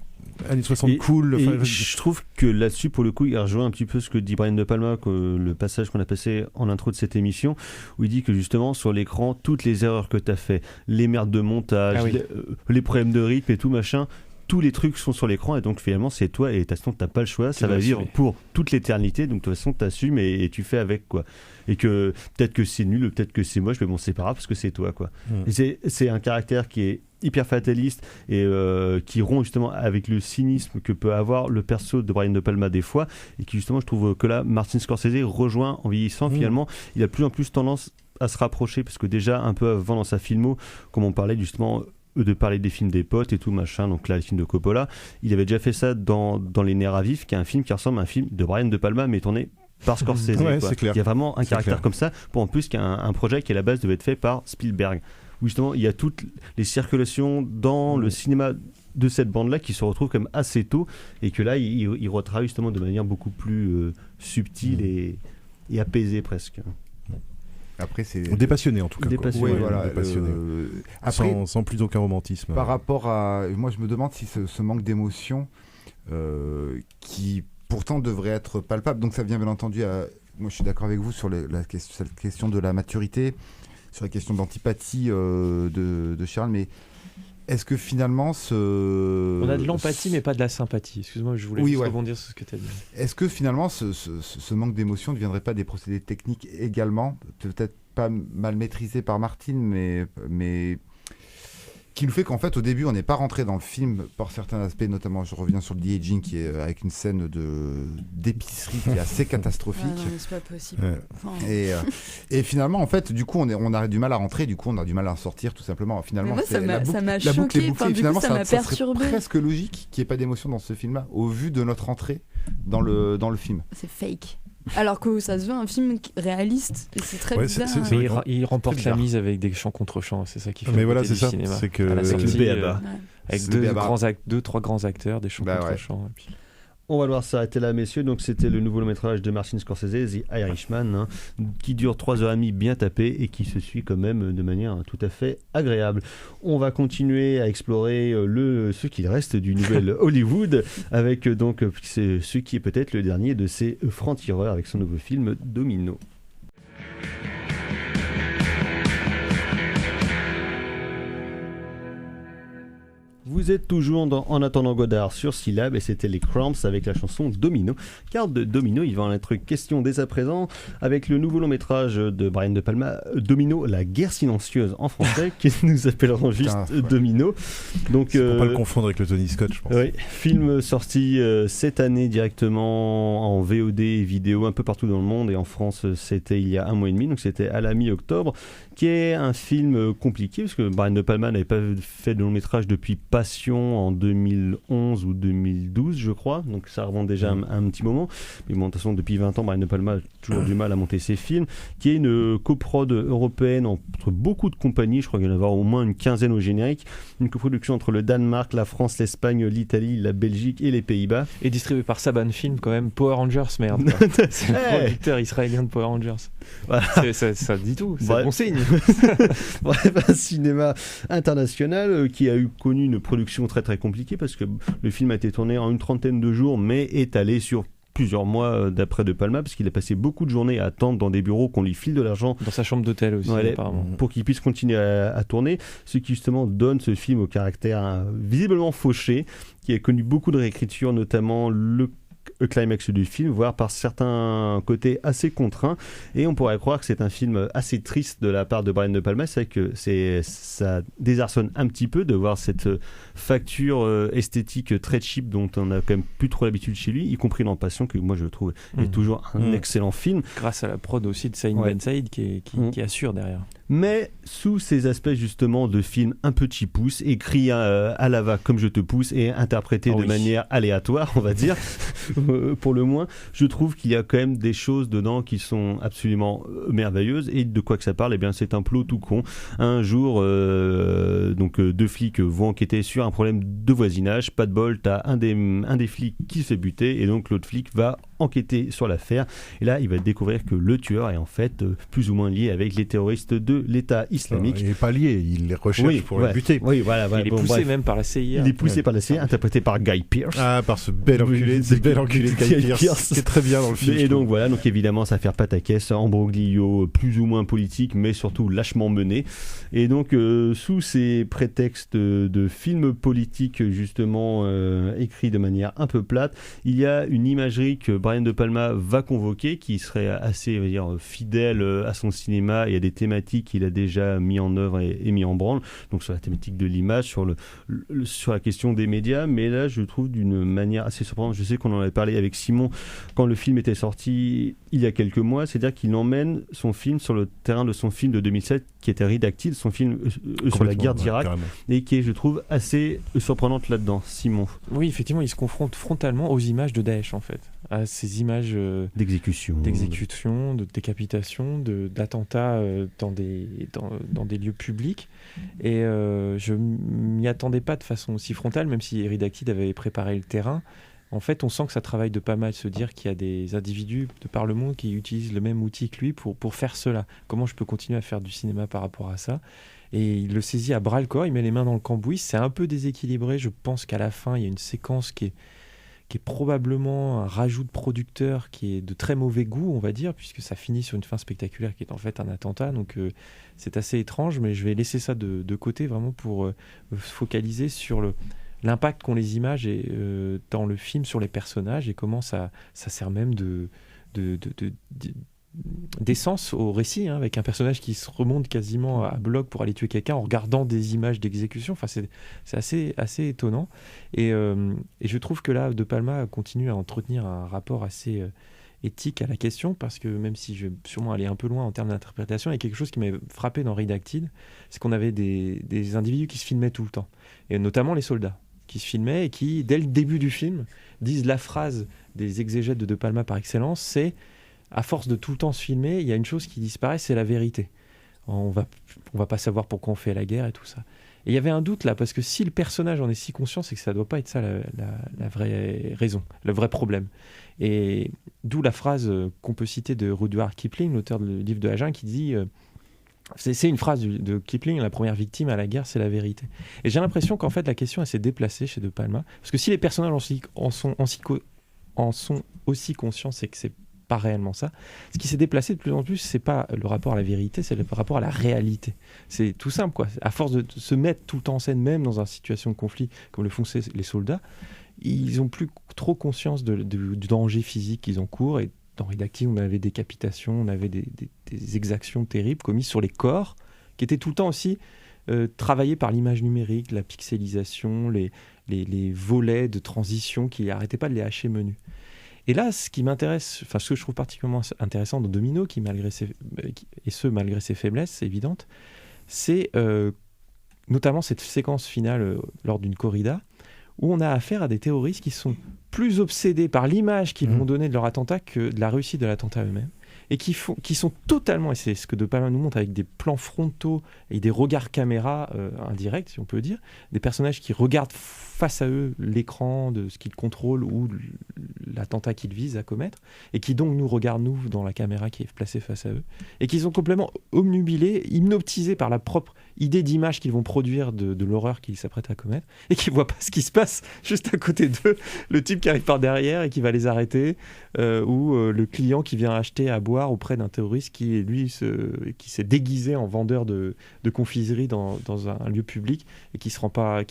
Speaker 5: années 60 cool.
Speaker 4: Je trouve que là-dessus, pour le coup, il rejoint un petit peu ce que dit Brian De Palma, le passage qu'on a passé en intro de cette émission, où il dit que justement sur l'écran, toutes les erreurs que tu as fait, les merdes de montage, les problèmes de rythme et tout machin, tous les trucs sont sur l'écran, et donc finalement c'est toi, et de toute façon t'as pas le choix, ça va vivre pour toute l'éternité, donc de toute façon t'assumes et tu fais avec, quoi. Et que peut-être que c'est nul, peut-être que c'est moche, mais bon, c'est pas grave parce que c'est toi, quoi. Et c'est un caractère qui est hyper fataliste et qui rompt justement avec le cynisme que peut avoir le perso de Brian De Palma des fois, et qui justement, je trouve que là Martin Scorsese rejoint en vieillissant. Finalement il a de plus en plus tendance à se rapprocher, parce que déjà un peu avant dans sa filmo, comme on parlait justement de parler des films des potes et tout machin, donc là les films de Coppola, il avait déjà fait ça dans Les Nerfs à vif, qui est un film qui ressemble à un film de Brian De Palma mais tourné par Scorsese.
Speaker 5: C'est clair.
Speaker 4: Il y a vraiment un caractère comme ça, pour en plus qu'il y a un projet qui à la base devait être fait par Spielberg, où justement il y a toutes les circulations dans le cinéma de cette bande-là qui se retrouvent quand même assez tôt, et que là il retravaille justement de manière beaucoup plus subtile et apaisée presque.
Speaker 6: Après, c'est
Speaker 5: dépassionné en tout cas.
Speaker 6: Dépassionné.
Speaker 5: Après, sans plus aucun romantisme.
Speaker 6: Par rapport à, moi, je me demande si ce manque d'émotion, qui pourtant devrait être palpable. Donc, ça vient bien entendu. Moi, je suis d'accord avec vous sur cette question de la maturité, sur la question d'antipathie de Charles, mais est-ce que finalement on
Speaker 8: a de l'empathie mais pas de la sympathie. Excuse-moi, je voulais rebondir sur ce que tu as dit.
Speaker 6: Est-ce que finalement ce manque d'émotion ne deviendrait pas des procédés techniques également, peut-être pas mal maîtrisés par Martin, mais qui nous fait qu'en fait au début on n'est pas rentré dans le film par certains aspects, notamment je reviens sur le de-aging qui est avec une scène d'épicerie qui est assez catastrophique.
Speaker 9: Non, c'est pas possible.
Speaker 6: Et finalement en fait du coup on a du mal à rentrer, du coup on a du mal à en sortir tout simplement. Finalement
Speaker 9: moi, ça m'a choqué,
Speaker 6: finalement
Speaker 9: ça m'a perturbé.
Speaker 6: C'est presque logique qu'il n'y ait pas d'émotion dans ce film là au vu de notre entrée dans le film.
Speaker 9: C'est fake. Alors que ça se veut un film réaliste, et c'est très bizarre.
Speaker 8: Mais il remporte la mise avec des chants contre chants, c'est ça qui fait.
Speaker 5: Mais voilà, c'est
Speaker 8: du
Speaker 5: ça.
Speaker 8: Cinéma.
Speaker 5: C'est que
Speaker 8: à la sortie, avec deux, trois grands acteurs, des chants contre chants. Et puis...
Speaker 4: On va devoir s'arrêter là, messieurs. Donc c'était le nouveau long-métrage de Martin Scorsese, The Irishman, qui dure 3h30 bien tapé et qui se suit quand même de manière tout à fait agréable. On va continuer à explorer ce qu'il reste du nouvel Hollywood, avec donc ce qui est peut-être le dernier de ces francs-tireurs, avec son nouveau film Domino. Vous êtes toujours En attendant Godard sur Syllab, et c'était les Cramps avec la chanson Domino. Car de Domino, il va en être question dès à présent avec le nouveau long métrage de Brian De Palma, Domino, la guerre silencieuse en français, qui nous appelleront juste Domino. Donc,
Speaker 5: pour pas le confondre avec le Tony Scott, je pense.
Speaker 4: Oui, film sorti cette année directement en VOD et vidéo un peu partout dans le monde, et en France c'était il y a 1 mois et demi, donc c'était à la mi-octobre, qui est un film compliqué, parce que Brian De Palma n'avait pas fait de long métrage depuis Passion en 2011 ou 2012, je crois, donc ça remonte déjà un petit moment. Mais bon, de toute façon, depuis 20 ans, Brian De Palma a toujours du mal à monter ses films, qui est une coprode européenne entre beaucoup de compagnies, je crois qu'il y en a au moins une quinzaine au générique, une coproduction entre le Danemark, la France, l'Espagne, l'Italie, la Belgique et les Pays-Bas.
Speaker 8: Et distribué par Saban Film quand même, Power Rangers, merde. C'est le producteur israélien de Power Rangers. Voilà. Ça dit tout, c'est bon signe.
Speaker 4: Bref, un cinéma international qui a connu une production très très compliquée, parce que le film a été tourné en une trentaine de jours, mais étalé sur plusieurs mois d'après De Palma, parce qu'il a passé beaucoup de journées à attendre dans des bureaux qu'on lui file de l'argent.
Speaker 8: Dans sa chambre d'hôtel aussi, apparemment.
Speaker 4: Pour qu'il puisse continuer à tourner, ce qui justement donne ce film au caractère visiblement fauché, qui a connu beaucoup de réécritures, notamment le climax du film, voire par certains côtés assez contraints, et on pourrait croire que c'est un film assez triste de la part de Brian De Palma. C'est vrai que ça désarçonne un petit peu de voir cette facture esthétique très cheap dont on a quand même plus trop l'habitude chez lui, y compris dans Passion, que moi je trouve est toujours un excellent film.
Speaker 8: Grâce à la prod aussi de Saïd Ben Saïd qui assure derrière.
Speaker 4: Mais sous ces aspects justement de film un peu cheapous, écrit à la va comme je te pousse et interprété de manière aléatoire, on va dire, pour le moins, je trouve qu'il y a quand même des choses dedans qui sont absolument merveilleuses. Et de quoi que ça parle, eh bien c'est un plot tout con. Un jour, deux flics vont enquêter sur un problème de voisinage. Pas de bol, t'as un des flics qui se fait buter, et donc l'autre flic va enquêter sur l'affaire, et là il va découvrir que le tueur est en fait plus ou moins lié avec les terroristes de l'État islamique.
Speaker 5: Il n'est pas lié, il les recherche pour les buter.
Speaker 4: Oui, voilà,
Speaker 8: il est poussé même par la CIA.
Speaker 4: Il est poussé par la CIA, interprété par Guy Pearce.
Speaker 5: Ah, par ce bel enculé de Guy Pearce, qui est très bien dans le film.
Speaker 4: Et donc voilà, donc évidemment ça fait pataquès, embroglio plus ou moins politique, mais surtout lâchement mené. Et donc sous ces prétextes de films politiques justement écrits de manière un peu plate, il y a une imagerie que Brian De Palma va convoquer, qui serait assez, on va dire, fidèle à son cinéma et à des thématiques qu'il a déjà mis en œuvre et mis en branle, donc sur la thématique de l'image, sur la question des médias. Mais là je trouve d'une manière assez surprenante, je sais qu'on en avait parlé avec Simon quand le film était sorti il y a quelques mois, c'est-à-dire qu'il emmène son film sur le terrain de son film de 2007 qui était Redacted, son film sur la guerre d'Irak, et qui est, je trouve, assez surprenante là-dedans. Simon.
Speaker 8: Oui, effectivement, il se confronte frontalement aux images de Daesh, en fait, à ces images
Speaker 4: d'exécution,
Speaker 8: de décapitation, d'attentats dans des lieux publics. Et je m'y attendais pas de façon aussi frontale, même si Redacted avait préparé le terrain. En fait, on sent que ça travaille de pas mal, se dire qu'il y a des individus de par le monde qui utilisent le même outil que lui pour faire cela. Comment je peux continuer à faire du cinéma par rapport à ça ? Et il le saisit à bras le corps, il met les mains dans le cambouis. C'est un peu déséquilibré. Je pense qu'à la fin, il y a une séquence qui est probablement un rajout de producteur qui est de très mauvais goût, on va dire, puisque ça finit sur une fin spectaculaire qui est en fait un attentat. Donc c'est assez étrange, mais je vais laisser ça de côté vraiment pour focaliser sur l'impact qu'ont les images dans le film sur les personnages, et comment ça sert même d'essence au récit, hein, avec un personnage qui se remonte quasiment à bloc pour aller tuer quelqu'un en regardant des images d'exécution. Enfin, c'est assez étonnant. Et je trouve que là, De Palma continue à entretenir un rapport assez éthique à la question, parce que même si je vais sûrement aller un peu loin en termes d'interprétation, il y a quelque chose qui m'a frappé dans Redacted, c'est qu'on avait des individus qui se filmaient tout le temps, et notamment les soldats qui se filmaient et qui, dès le début du film, disent la phrase des exégètes de Palma par excellence, c'est: à force de tout le temps se filmer, il y a une chose qui disparaît, c'est la vérité. On va pas savoir pourquoi on fait la guerre et tout ça. Et il y avait un doute là, parce que si le personnage en est si conscient, c'est que ça doit pas être ça la vraie raison, le vrai problème. Et d'où la phrase qu'on peut citer de Rudyard Kipling, l'auteur du livre de la jungle, qui dit... c'est une phrase de Kipling: la première victime à la guerre, c'est la vérité. Et j'ai l'impression qu'en fait la question elle s'est déplacée chez De Palma, parce que si les personnages en sont aussi conscients, c'est que c'est pas réellement ça. Ce qui s'est déplacé de plus en plus, c'est pas le rapport à la vérité, c'est le rapport à la réalité. C'est tout simple, quoi. À force de se mettre tout le temps en scène, même dans une situation de conflit comme le font les soldats, ils ont plus trop conscience du danger physique qu'ils encourent. Et dans Redacted, on avait des décapitations, on avait des exactions terribles commises sur les corps, qui étaient tout le temps aussi travaillés par l'image numérique, la pixelisation, les volets de transition qui n'arrêtaient pas de les hacher menus. Et là, ce qui m'intéresse, enfin ce que je trouve particulièrement intéressant dans Domino, malgré ses faiblesses évidentes, c'est notamment cette séquence finale lors d'une corrida, où on a affaire à des terroristes qui sont plus obsédés par l'image qu'ils vont donner de leur attentat que de la réussite de l'attentat eux-mêmes. Et qui sont totalement, et c'est ce que De Palma nous montre avec des plans frontaux et des regards caméra indirects, si on peut dire, des personnages qui regardent face à eux l'écran de ce qu'ils contrôlent ou l'attentat qu'ils visent à commettre, et qui donc nous regardent, nous, dans la caméra qui est placée face à eux, et qui sont complètement obnubilés, hypnotisés par la propre idée d'image qu'ils vont produire de l'horreur qu'ils s'apprêtent à commettre, et qui ne voient pas ce qui se passe juste à côté d'eux, le type qui arrive par derrière et qui va les arrêter, ou le client qui vient acheter à boire auprès d'un terroriste qui, lui, qui s'est déguisé en vendeur de confiserie dans un lieu public, et qui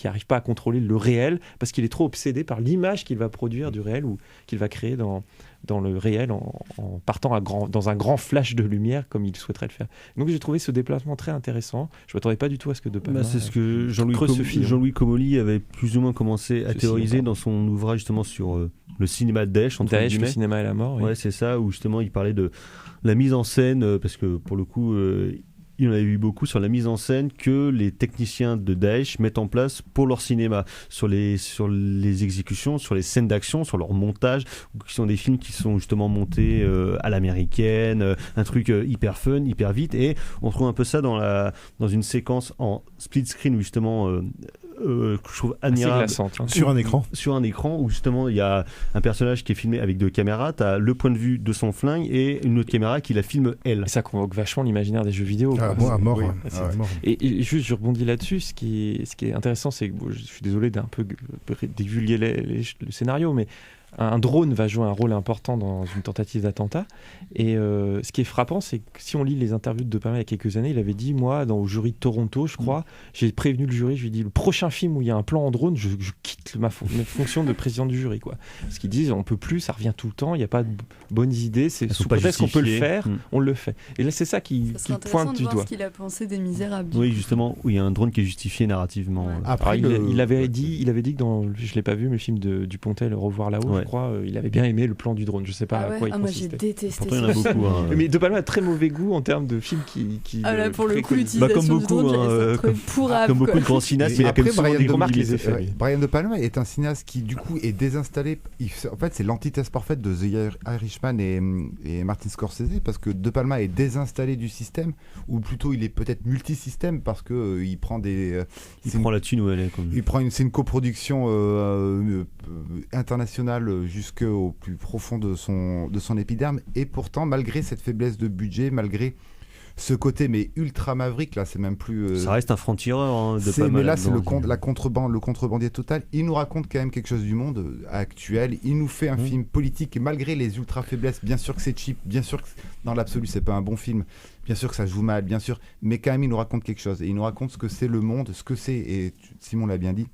Speaker 8: n'arrive pas à contrôler le réel, parce qu'il est trop obsédé par l'image qu'il va produire du réel, ou qu'il va créer dans le réel en partant dans un grand flash de lumière comme il souhaiterait le faire. Donc j'ai trouvé ce déplacement très intéressant. Je ne m'attendais pas du tout à ce que De Palma
Speaker 4: c'est ce que Jean-Louis Comolli avait plus ou moins commencé à théoriser dans son ouvrage justement sur le cinéma de Daesh,
Speaker 8: Daesh, le cinéma et la mort. Oui.
Speaker 4: Ouais, c'est ça, où justement il parlait de la mise en scène, parce que pour le coup il en avait eu beaucoup sur la mise en scène que les techniciens de Daesh mettent en place pour leur cinéma, sur les exécutions, sur les scènes d'action, sur leur montage, qui sont des films qui sont justement montés à l'américaine, un truc hyper fun, hyper vite, et on trouve un peu ça dans une séquence en split screen où justement que je trouve admirable,
Speaker 5: sur un écran
Speaker 4: où justement il y a un personnage qui est filmé avec deux caméras, tu as le point de vue de son flingue et une autre caméra qui la filme elle.
Speaker 8: Et ça convoque vachement l'imaginaire des jeux vidéo.
Speaker 5: À mort.
Speaker 8: Oui, et juste je rebondis là-dessus, ce qui est intéressant, c'est que je suis désolé d'un peu divulguer le scénario, mais un drone va jouer un rôle important dans une tentative d'attentat. Et ce qui est frappant, c'est que si on lit les interviews de De Palma il y a quelques années, il avait dit, moi, au jury de Toronto, je crois, j'ai prévenu le jury, je lui ai dit, le prochain film où il y a un plan en drone, je quitte ma fonction de président du jury, quoi. Parce qu'ils disent, on peut plus, ça revient tout le temps, il n'y a pas de bonnes idées, c'est sous prétexte qu'on peut le faire, on le fait. Et là, c'est ça qui pointe du doigt.
Speaker 9: C'est voir ce qu'il a pensé des Misérables.
Speaker 4: Oui, justement, où il y a un drone qui est justifié narrativement. Ouais.
Speaker 8: Après, il avait dit que dans, je l'ai pas vu, mais le film de Dupontel, Revoir là-haut, je crois, il avait bien aimé le plan du drone. Je sais pas à quoi il consistait.
Speaker 9: Moi, j'ai détesté
Speaker 4: ça. Il y en a beaucoup.
Speaker 8: Mais De Palma a très mauvais goût en termes de films qui
Speaker 9: là, pour le coup, l'utilisation
Speaker 4: comme beaucoup,
Speaker 9: du drone,
Speaker 4: comme beaucoup de grands cinéastes, il a quand même souvent des remarques les effets.
Speaker 6: Brian De Palma est un cinéaste qui, du coup, est désinstallé. En fait, c'est l'antithèse parfaite de The Irishman et Martin Scorsese, parce que De Palma est désinstallé du système, ou plutôt il est peut-être multisystème, parce que il prend
Speaker 4: prend la thune où elle est.
Speaker 6: C'est une coproduction internationale jusqu'au plus profond de son épiderme, et pourtant, malgré cette faiblesse de budget, malgré ce côté ultra maverick, là c'est même plus
Speaker 4: ça reste un franc-tireur de Palma,
Speaker 6: mais là c'est le contrebandier total. Il nous raconte quand même quelque chose du monde actuel, il nous fait un film politique, et malgré les ultra faiblesses, bien sûr que c'est cheap, bien sûr que dans l'absolu c'est pas un bon film, bien sûr que ça joue mal, bien sûr, mais quand même il nous raconte quelque chose, et il nous raconte ce que c'est le monde, ce que c'est, et Simon l'a bien dit,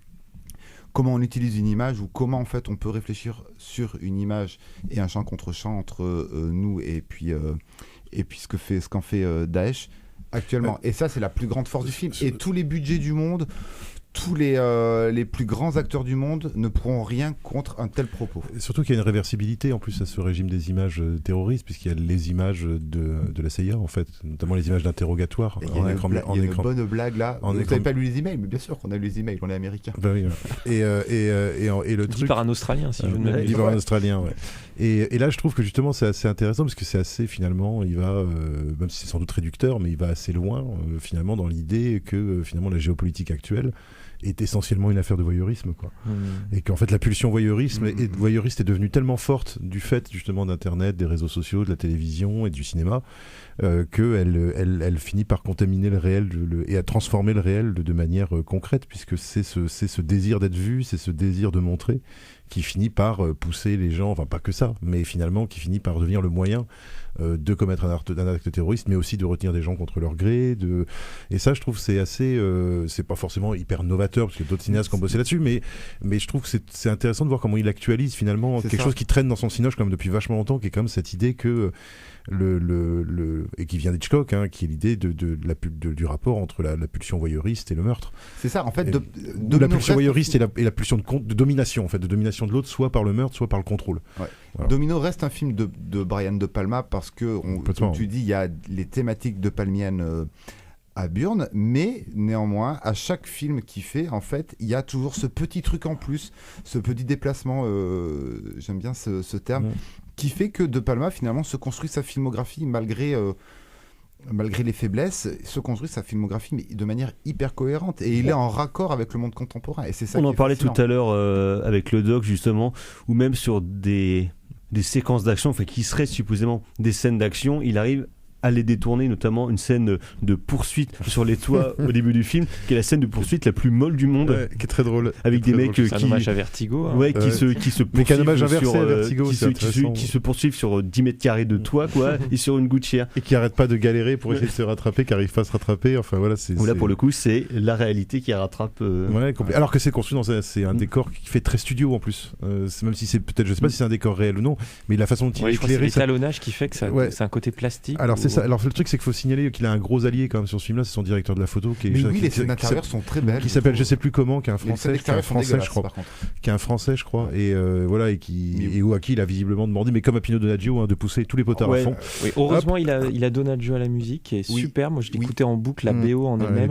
Speaker 6: comment on utilise une image, ou comment en fait on peut réfléchir sur une image et un champ contre champ entre nous et puis ce qu'en fait Daesh actuellement. Et ça, c'est la plus grande force du film. Et tous les budgets du monde, tous les plus grands acteurs du monde ne pourront rien contre un tel propos.
Speaker 5: Et surtout qu'il y a une réversibilité en plus à ce régime des images terroristes, puisqu'il y a les images de la CIA, en fait, notamment les images d'interrogatoire.
Speaker 6: Il y a une bonne blague là. Vous n'avez pas lu les emails, mais bien sûr qu'on a lu les emails, on est américain.
Speaker 5: Ben oui, et le
Speaker 8: dit
Speaker 5: truc...
Speaker 8: par un Australien, si je ne m'abuse.
Speaker 5: Dit par un Australien, ouais. Et là, je trouve que justement, c'est assez intéressant, parce que c'est assez, finalement, il va, même si c'est sans doute réducteur, mais il va assez loin, finalement, dans l'idée que, finalement, la géopolitique actuelle est essentiellement une affaire de voyeurisme, quoi. Et qu'en fait la pulsion voyeuriste est devenue tellement forte du fait justement d'Internet, des réseaux sociaux, de la télévision et du cinéma, qu'elle finit par contaminer le réel et à transformer le réel de manière concrète, puisque c'est ce désir d'être vu, c'est ce désir de montrer qui finit par pousser les gens, enfin pas que ça, mais finalement qui finit par devenir le moyen de commettre un acte terroriste, mais aussi de retenir des gens contre leur gré. Et ça, je trouve, c'est assez... c'est pas forcément hyper novateur, parce qu'il y a d'autres cinéastes qui ont bossé là-dessus, mais je trouve que c'est intéressant de voir comment il actualise finalement quelque chose qui traîne dans son cinoche quand même depuis vachement longtemps, qui est quand même cette idée que... et qui vient d'Hitchcock, hein, qui est l'idée du rapport entre la pulsion voyeuriste et le meurtre.
Speaker 6: C'est ça, en fait.
Speaker 5: De la pulsion voyeuriste et la pulsion de domination, en fait, de domination motivation de l'autre, soit par le meurtre, soit par le contrôle.
Speaker 6: Ouais.
Speaker 5: Voilà.
Speaker 6: Domino reste un film de Brian De Palma parce que, comme tu dis, il y a les thématiques de palmiennes à Burn, mais néanmoins, à chaque film qu'il fait, en fait, il y a toujours ce petit truc en plus, ce petit déplacement, j'aime bien ce terme, qui fait que De Palma, finalement, se construit sa filmographie malgré les faiblesses, se construit sa filmographie mais de manière hyper cohérente. Et il est en raccord avec le monde contemporain. Et c'est ça
Speaker 4: On
Speaker 6: qui
Speaker 4: en
Speaker 6: est
Speaker 4: parlait
Speaker 6: fascinant.
Speaker 4: tout à l'heure avec le doc, justement, ou même sur des séquences d'action, enfin, qui seraient supposément des scènes d'action, il arrive à les détourner, notamment une scène de poursuite sur les toits au début du film, qui est la scène de poursuite la plus molle du monde,
Speaker 5: qui est très drôle,
Speaker 4: avec des mecs
Speaker 8: C'est un hommage à Vertigo, hein.
Speaker 4: ouais, qui se
Speaker 5: mais qu'un hommage inversé
Speaker 4: sur,
Speaker 5: à Vertigo,
Speaker 4: qui se poursuivent sur 10 mètres carrés de toit, quoi, et sur une gouttière,
Speaker 5: et qui arrête pas de galérer pour essayer de se rattraper, qui arrive pas à se rattraper. Enfin voilà,
Speaker 4: là pour le coup c'est la réalité qui rattrape.
Speaker 5: Ouais, alors que c'est construit c'est un décor qui fait très studio en plus. Même si c'est peut-être, je sais pas si c'est un décor réel ou non, mais la façon dont il est éclairé,
Speaker 8: c'est l'étalonnage qui fait que c'est un côté plastique.
Speaker 5: Alors c'est ça. Alors le truc c'est qu'il faut signaler qu'il a un gros allié quand même sur ce film-là, c'est son directeur de la photo qui est.
Speaker 6: Mais oui, les scènes d'intérieur sont très belles.
Speaker 5: Qui s'appelle je sais plus comment, qui est un français, je crois, qui est un français, je crois, et voilà, et à qui il a visiblement demandé, mais comme à Pino Donaggio, de pousser tous les potards à fond.
Speaker 8: Oui, heureusement il a Donaggio à la musique, qui est super. Moi je l'écoutais en boucle, la BO en elle-même,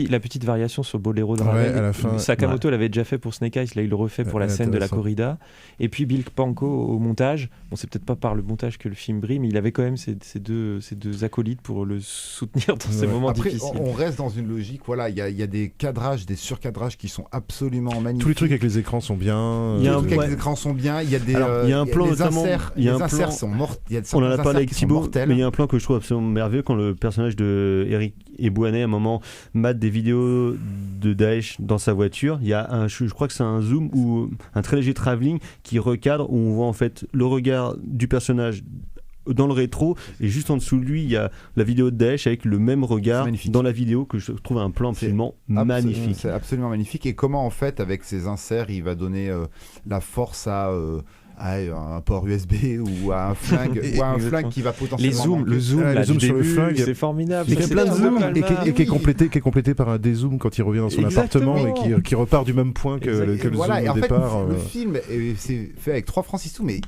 Speaker 8: la petite variation sur Boléro de Ravel.
Speaker 5: À la fin,
Speaker 8: Sakamoto l'avait déjà fait pour Snake Eyes, là il le refait pour la scène de la corrida. Et puis Bill Pankow au montage. Bon, c'est peut-être pas par le montage que le film brille, mais il avait quand même ces deux acolytes pour le soutenir dans ces moments difficiles.
Speaker 6: On reste dans une logique, voilà, il y a des cadrages, des surcadrages qui sont absolument magnifiques.
Speaker 5: Tous les trucs avec les écrans sont bien.
Speaker 6: Il y a les écrans sont bien. Il y a des.
Speaker 4: Il y a un plan notamment.
Speaker 6: Les inserts sont morts.
Speaker 4: On en a parlé avec Thibaut, mais il y a un plan que je trouve absolument merveilleux quand le personnage de Eric Ebouaney à un moment mate des vidéos de Daesh dans sa voiture. Il y a je crois que c'est un zoom ou un très léger travelling qui recadre où on voit en fait le regard du personnage dans le rétro, et juste en dessous de lui il y a la vidéo de Daesh avec le même regard dans la vidéo, que je trouve un plan absolument magnifique.
Speaker 6: C'est absolument magnifique. Et comment en fait avec ces inserts il va donner la force à un port USB ou à un flingue, qui va potentiellement
Speaker 8: le zoom
Speaker 5: sur le flingue,
Speaker 8: c'est formidable.
Speaker 5: Il y a plein de zooms et qui est complété par un dézoom quand il revient dans son appartement et qui repart du même point que le zoom au départ.
Speaker 6: Le film c'est fait avec 3 francs 6 sous, mais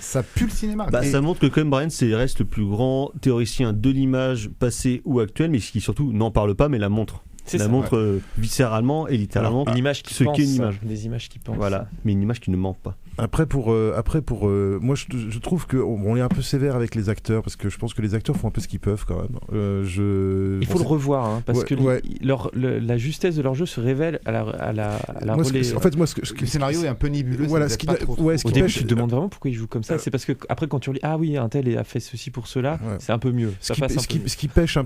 Speaker 6: ça pue le cinéma.
Speaker 4: Ça montre que Cohen Bryan reste le plus grand théoricien de l'image passée ou actuelle, mais qui surtout n'en parle pas mais la montre. Montre viscéralement et littéralement.
Speaker 8: Une image qui pense, des images qui pensent.
Speaker 4: Voilà, mais une image qui ne ment pas.
Speaker 5: Après pour moi je trouve que on est un peu sévère avec les acteurs, parce que je pense que les acteurs font un peu ce qu'ils peuvent quand même.
Speaker 8: Il faut le revoir, parce que la justesse de leur jeu se révèle à la
Speaker 5: en fait moi
Speaker 6: le scénario est un peu nébuleux.
Speaker 5: Voilà,
Speaker 8: au début tu te demandes vraiment pourquoi il joue comme ça. C'est parce que après quand tu relis un tel a fait ceci pour cela, c'est un peu mieux.
Speaker 5: Ce qui pêche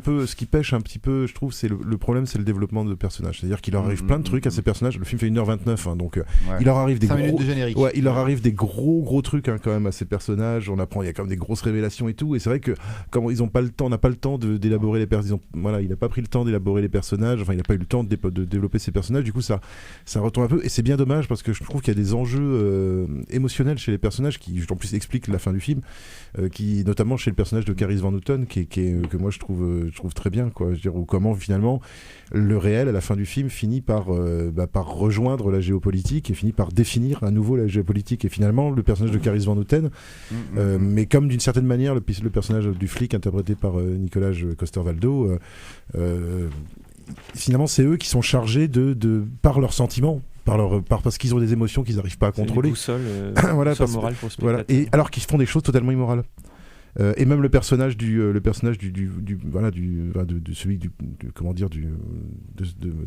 Speaker 5: un petit peu, je trouve, c'est le problème, c'est le développement de personnages. C'est-à-dire qu'il leur arrive plein de trucs à ces personnages. Le film fait 1h29, donc il leur arrive des gros
Speaker 6: de générique.
Speaker 5: Il leur arrive des gros trucs quand même à ces personnages. On apprend, il y a quand même des grosses révélations et tout. Et c'est vrai que comme ils ont pas le temps, on n'a pas le temps d'élaborer les personnages. Il n'a pas pris le temps d'élaborer les personnages. Enfin, il n'a pas eu le temps de développer ces personnages. Du coup, ça retombe un peu. Et c'est bien dommage, parce que je trouve qu'il y a des enjeux émotionnels chez les personnages qui, en plus, expliquent la fin du film. Qui, notamment chez le personnage de Caris Van Houten, que moi je trouve très bien, quoi. Je veux dire, ou comment finalement le réel à la fin du film finit par rejoindre la géopolitique et finit par définir à nouveau la géopolitique. Et finalement le personnage de Caris Van Houten, mais comme d'une certaine manière le personnage du flic interprété par Nicolas Coster-Waldau, finalement c'est eux qui sont chargés par leurs sentiments, parce qu'ils ont des émotions qu'ils n'arrivent pas à contrôler.
Speaker 8: Boussole morale pour le spectateur.
Speaker 5: Voilà, et alors qu'ils font des choses totalement immorales. Et même le personnage de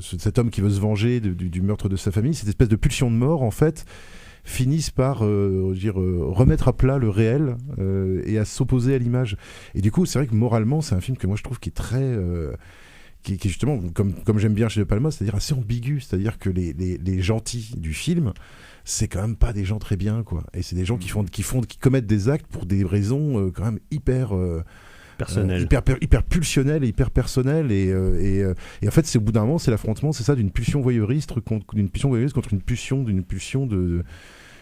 Speaker 5: cet homme qui veut se venger du meurtre de sa famille, cette espèce de pulsion de mort en fait, finissent par remettre à plat le réel et à s'opposer à l'image. Et du coup, c'est vrai que moralement, c'est un film que moi je trouve qui est très qui est justement, comme j'aime bien chez De Palma, c'est-à-dire assez ambigu, c'est-à-dire que les gentils du film, c'est quand même pas des gens très bien, quoi. Et c'est des gens qui commettent des actes pour des raisons quand même hyper
Speaker 4: personnelles,
Speaker 5: hyper pulsionnelles et hyper personnelles. Et en fait, c'est au bout d'un moment, c'est l'affrontement, c'est ça, d'une pulsion voyeuriste contre une pulsion de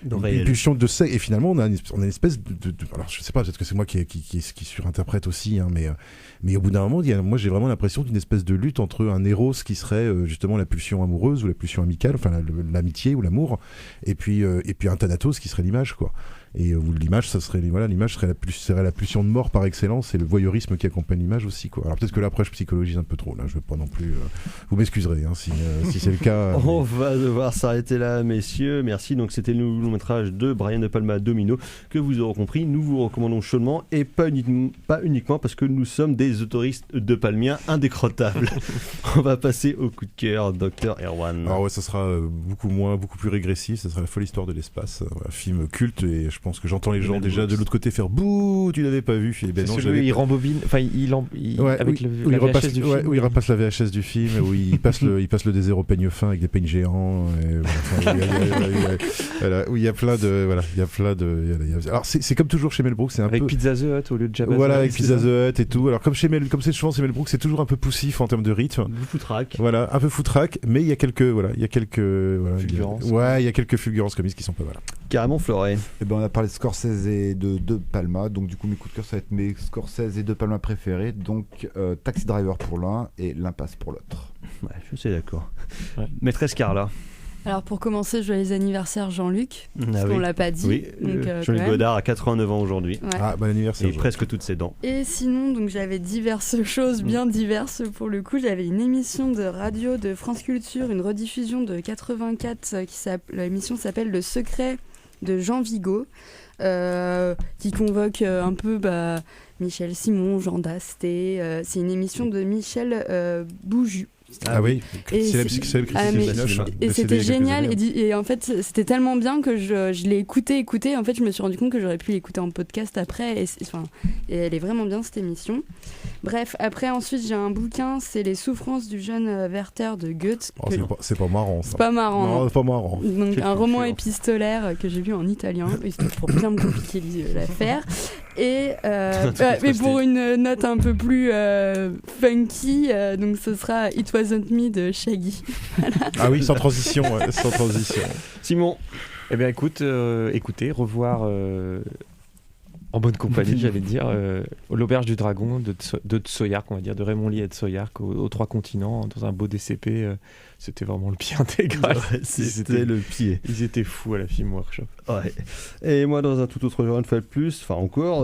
Speaker 5: une pulsion de sexe. Et finalement, on a une espèce de alors je sais pas, peut-être que c'est moi qui surinterprète aussi, hein, mais au bout d'un moment, moi j'ai vraiment l'impression d'une espèce de lutte entre un héros qui serait justement la pulsion amoureuse ou la pulsion amicale, enfin l'amitié ou l'amour, et puis un Thanatos qui serait l'image, quoi. Et l'image, ça serait serait la pulsion de mort par excellence, et le voyeurisme qui accompagne l'image aussi, quoi. Alors peut-être que là après je psychologise un peu trop, là je veux pas non plus vous m'excuserez, hein, si c'est le cas.
Speaker 4: On va devoir s'arrêter là, messieurs, merci. Donc c'était le long métrage de Brian De Palma, Domino, que vous aurez compris, nous vous recommandons chaudement, et pas uniquement parce que nous sommes des autoristes de palmiens indécrottables. On va passer au coup de cœur, Dr. Erwan.
Speaker 5: Alors ouais, ça sera beaucoup plus régressif, ça sera La folle histoire de l'espace, un film culte, et je pense que j'entends les gens déjà de l'autre côté faire bouh, tu l'avais pas vu. Et ben non,
Speaker 8: il rembobine, enfin il VHS du film.
Speaker 5: Où il repasse la VHS du film, où il passe le désert au peigne fin avec des peignes géants, où il y a plein de alors c'est comme toujours chez Mel Brooks, c'est un
Speaker 8: avec
Speaker 5: peu
Speaker 8: Pizza the Hut au lieu de Jabba.
Speaker 5: Voilà, avec Pizza the Hut et tout. Alors comme c'est souvent chez Mel Brooks, c'est toujours un peu poussif en termes de rythme.
Speaker 4: Foutraque.
Speaker 5: Voilà, un peu foutraque, mais il y a quelques
Speaker 8: fulgurances.
Speaker 5: Il y a quelques fulgurances comiques qui sont pas mal.
Speaker 4: Carrément Floré.
Speaker 6: Et ben on a parlé de Scorsese et de De Palma, donc du coup mes coups de cœur ça va être mes Scorsese et De Palma préférés, donc Taxi Driver pour l'un et L'Impasse pour l'autre.
Speaker 4: Ouais, je suis d'accord. Ouais. Maîtresse Carla.
Speaker 9: Alors pour commencer, joyeux anniversaire Jean-Luc, parce qu'on l'a pas dit.
Speaker 4: Oui, Jean-Luc Godard a 89 ans aujourd'hui.
Speaker 9: Ouais.
Speaker 5: Ah, bon anniversaire.
Speaker 4: Et presque toutes ses dents.
Speaker 9: Et sinon, donc j'avais diverses choses, bien diverses pour le coup. J'avais une émission de radio de France Culture, une rediffusion de 84, l'émission s'appelle Le Secret de Jean Vigo, qui convoque un peu Michel Simon, Jean Dasté. C'est une émission de Michel Bouju.
Speaker 5: Ah oui,
Speaker 9: et c'était génial, et en fait c'était tellement bien que je l'ai écouté, en fait je me suis rendu compte que j'aurais pu l'écouter en podcast après, et elle est vraiment bien cette émission. Bref, après ensuite j'ai un bouquin, c'est Les souffrances du jeune Werther de Goethe.
Speaker 5: C'est pas marrant ça.
Speaker 9: C'est pas marrant.
Speaker 5: Non, c'est pas marrant.
Speaker 9: Donc un roman épistolaire que j'ai lu en italien, pour bien me compliquer l'affaire. Et mais pour une note un peu plus funky, donc ce sera It Wasn't Me de Shaggy. Voilà.
Speaker 5: Ah oui, sans transition, sans transition.
Speaker 4: Simon.
Speaker 8: Eh bien écoutez, revoir en bonne compagnie, j'allais dire, L'Auberge du Dragon de Tsoyark, on va dire, de Raymond Lee et de Tsoyark aux trois continents, dans un beau DCP. C'était vraiment le pied intégral.
Speaker 4: Ouais, c'était le pied.
Speaker 8: Ils étaient fous à la Film Workshop.
Speaker 4: Ouais. Et moi, dans un tout autre genre, une fois de plus,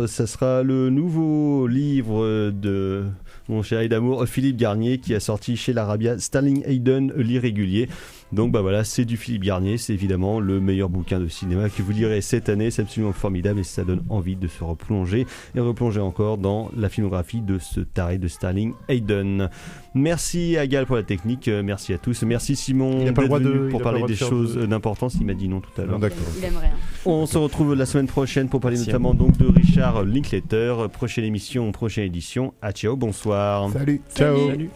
Speaker 4: ça sera le nouveau livre de mon chéri d'amour Philippe Garnier, qui a sorti chez l'Arabia Sterling Hayden, l'Irrégulier. Donc voilà, c'est du Philippe Garnier, c'est évidemment le meilleur bouquin de cinéma que vous lirez cette année, c'est absolument formidable et ça donne envie de se replonger encore dans la filmographie de ce taré de Sterling Hayden. Merci à Gal pour la technique, merci à tous, merci Simon
Speaker 5: d'être venu
Speaker 4: pour parler des choses d'importance, il m'a dit non tout à l'heure.
Speaker 9: Il aimerait.
Speaker 4: On se retrouve la semaine prochaine pour parler notamment donc de Richard Linklater, prochaine émission, prochaine édition. Ciao, bonsoir.
Speaker 5: Salut.
Speaker 9: Ciao.
Speaker 8: Salut.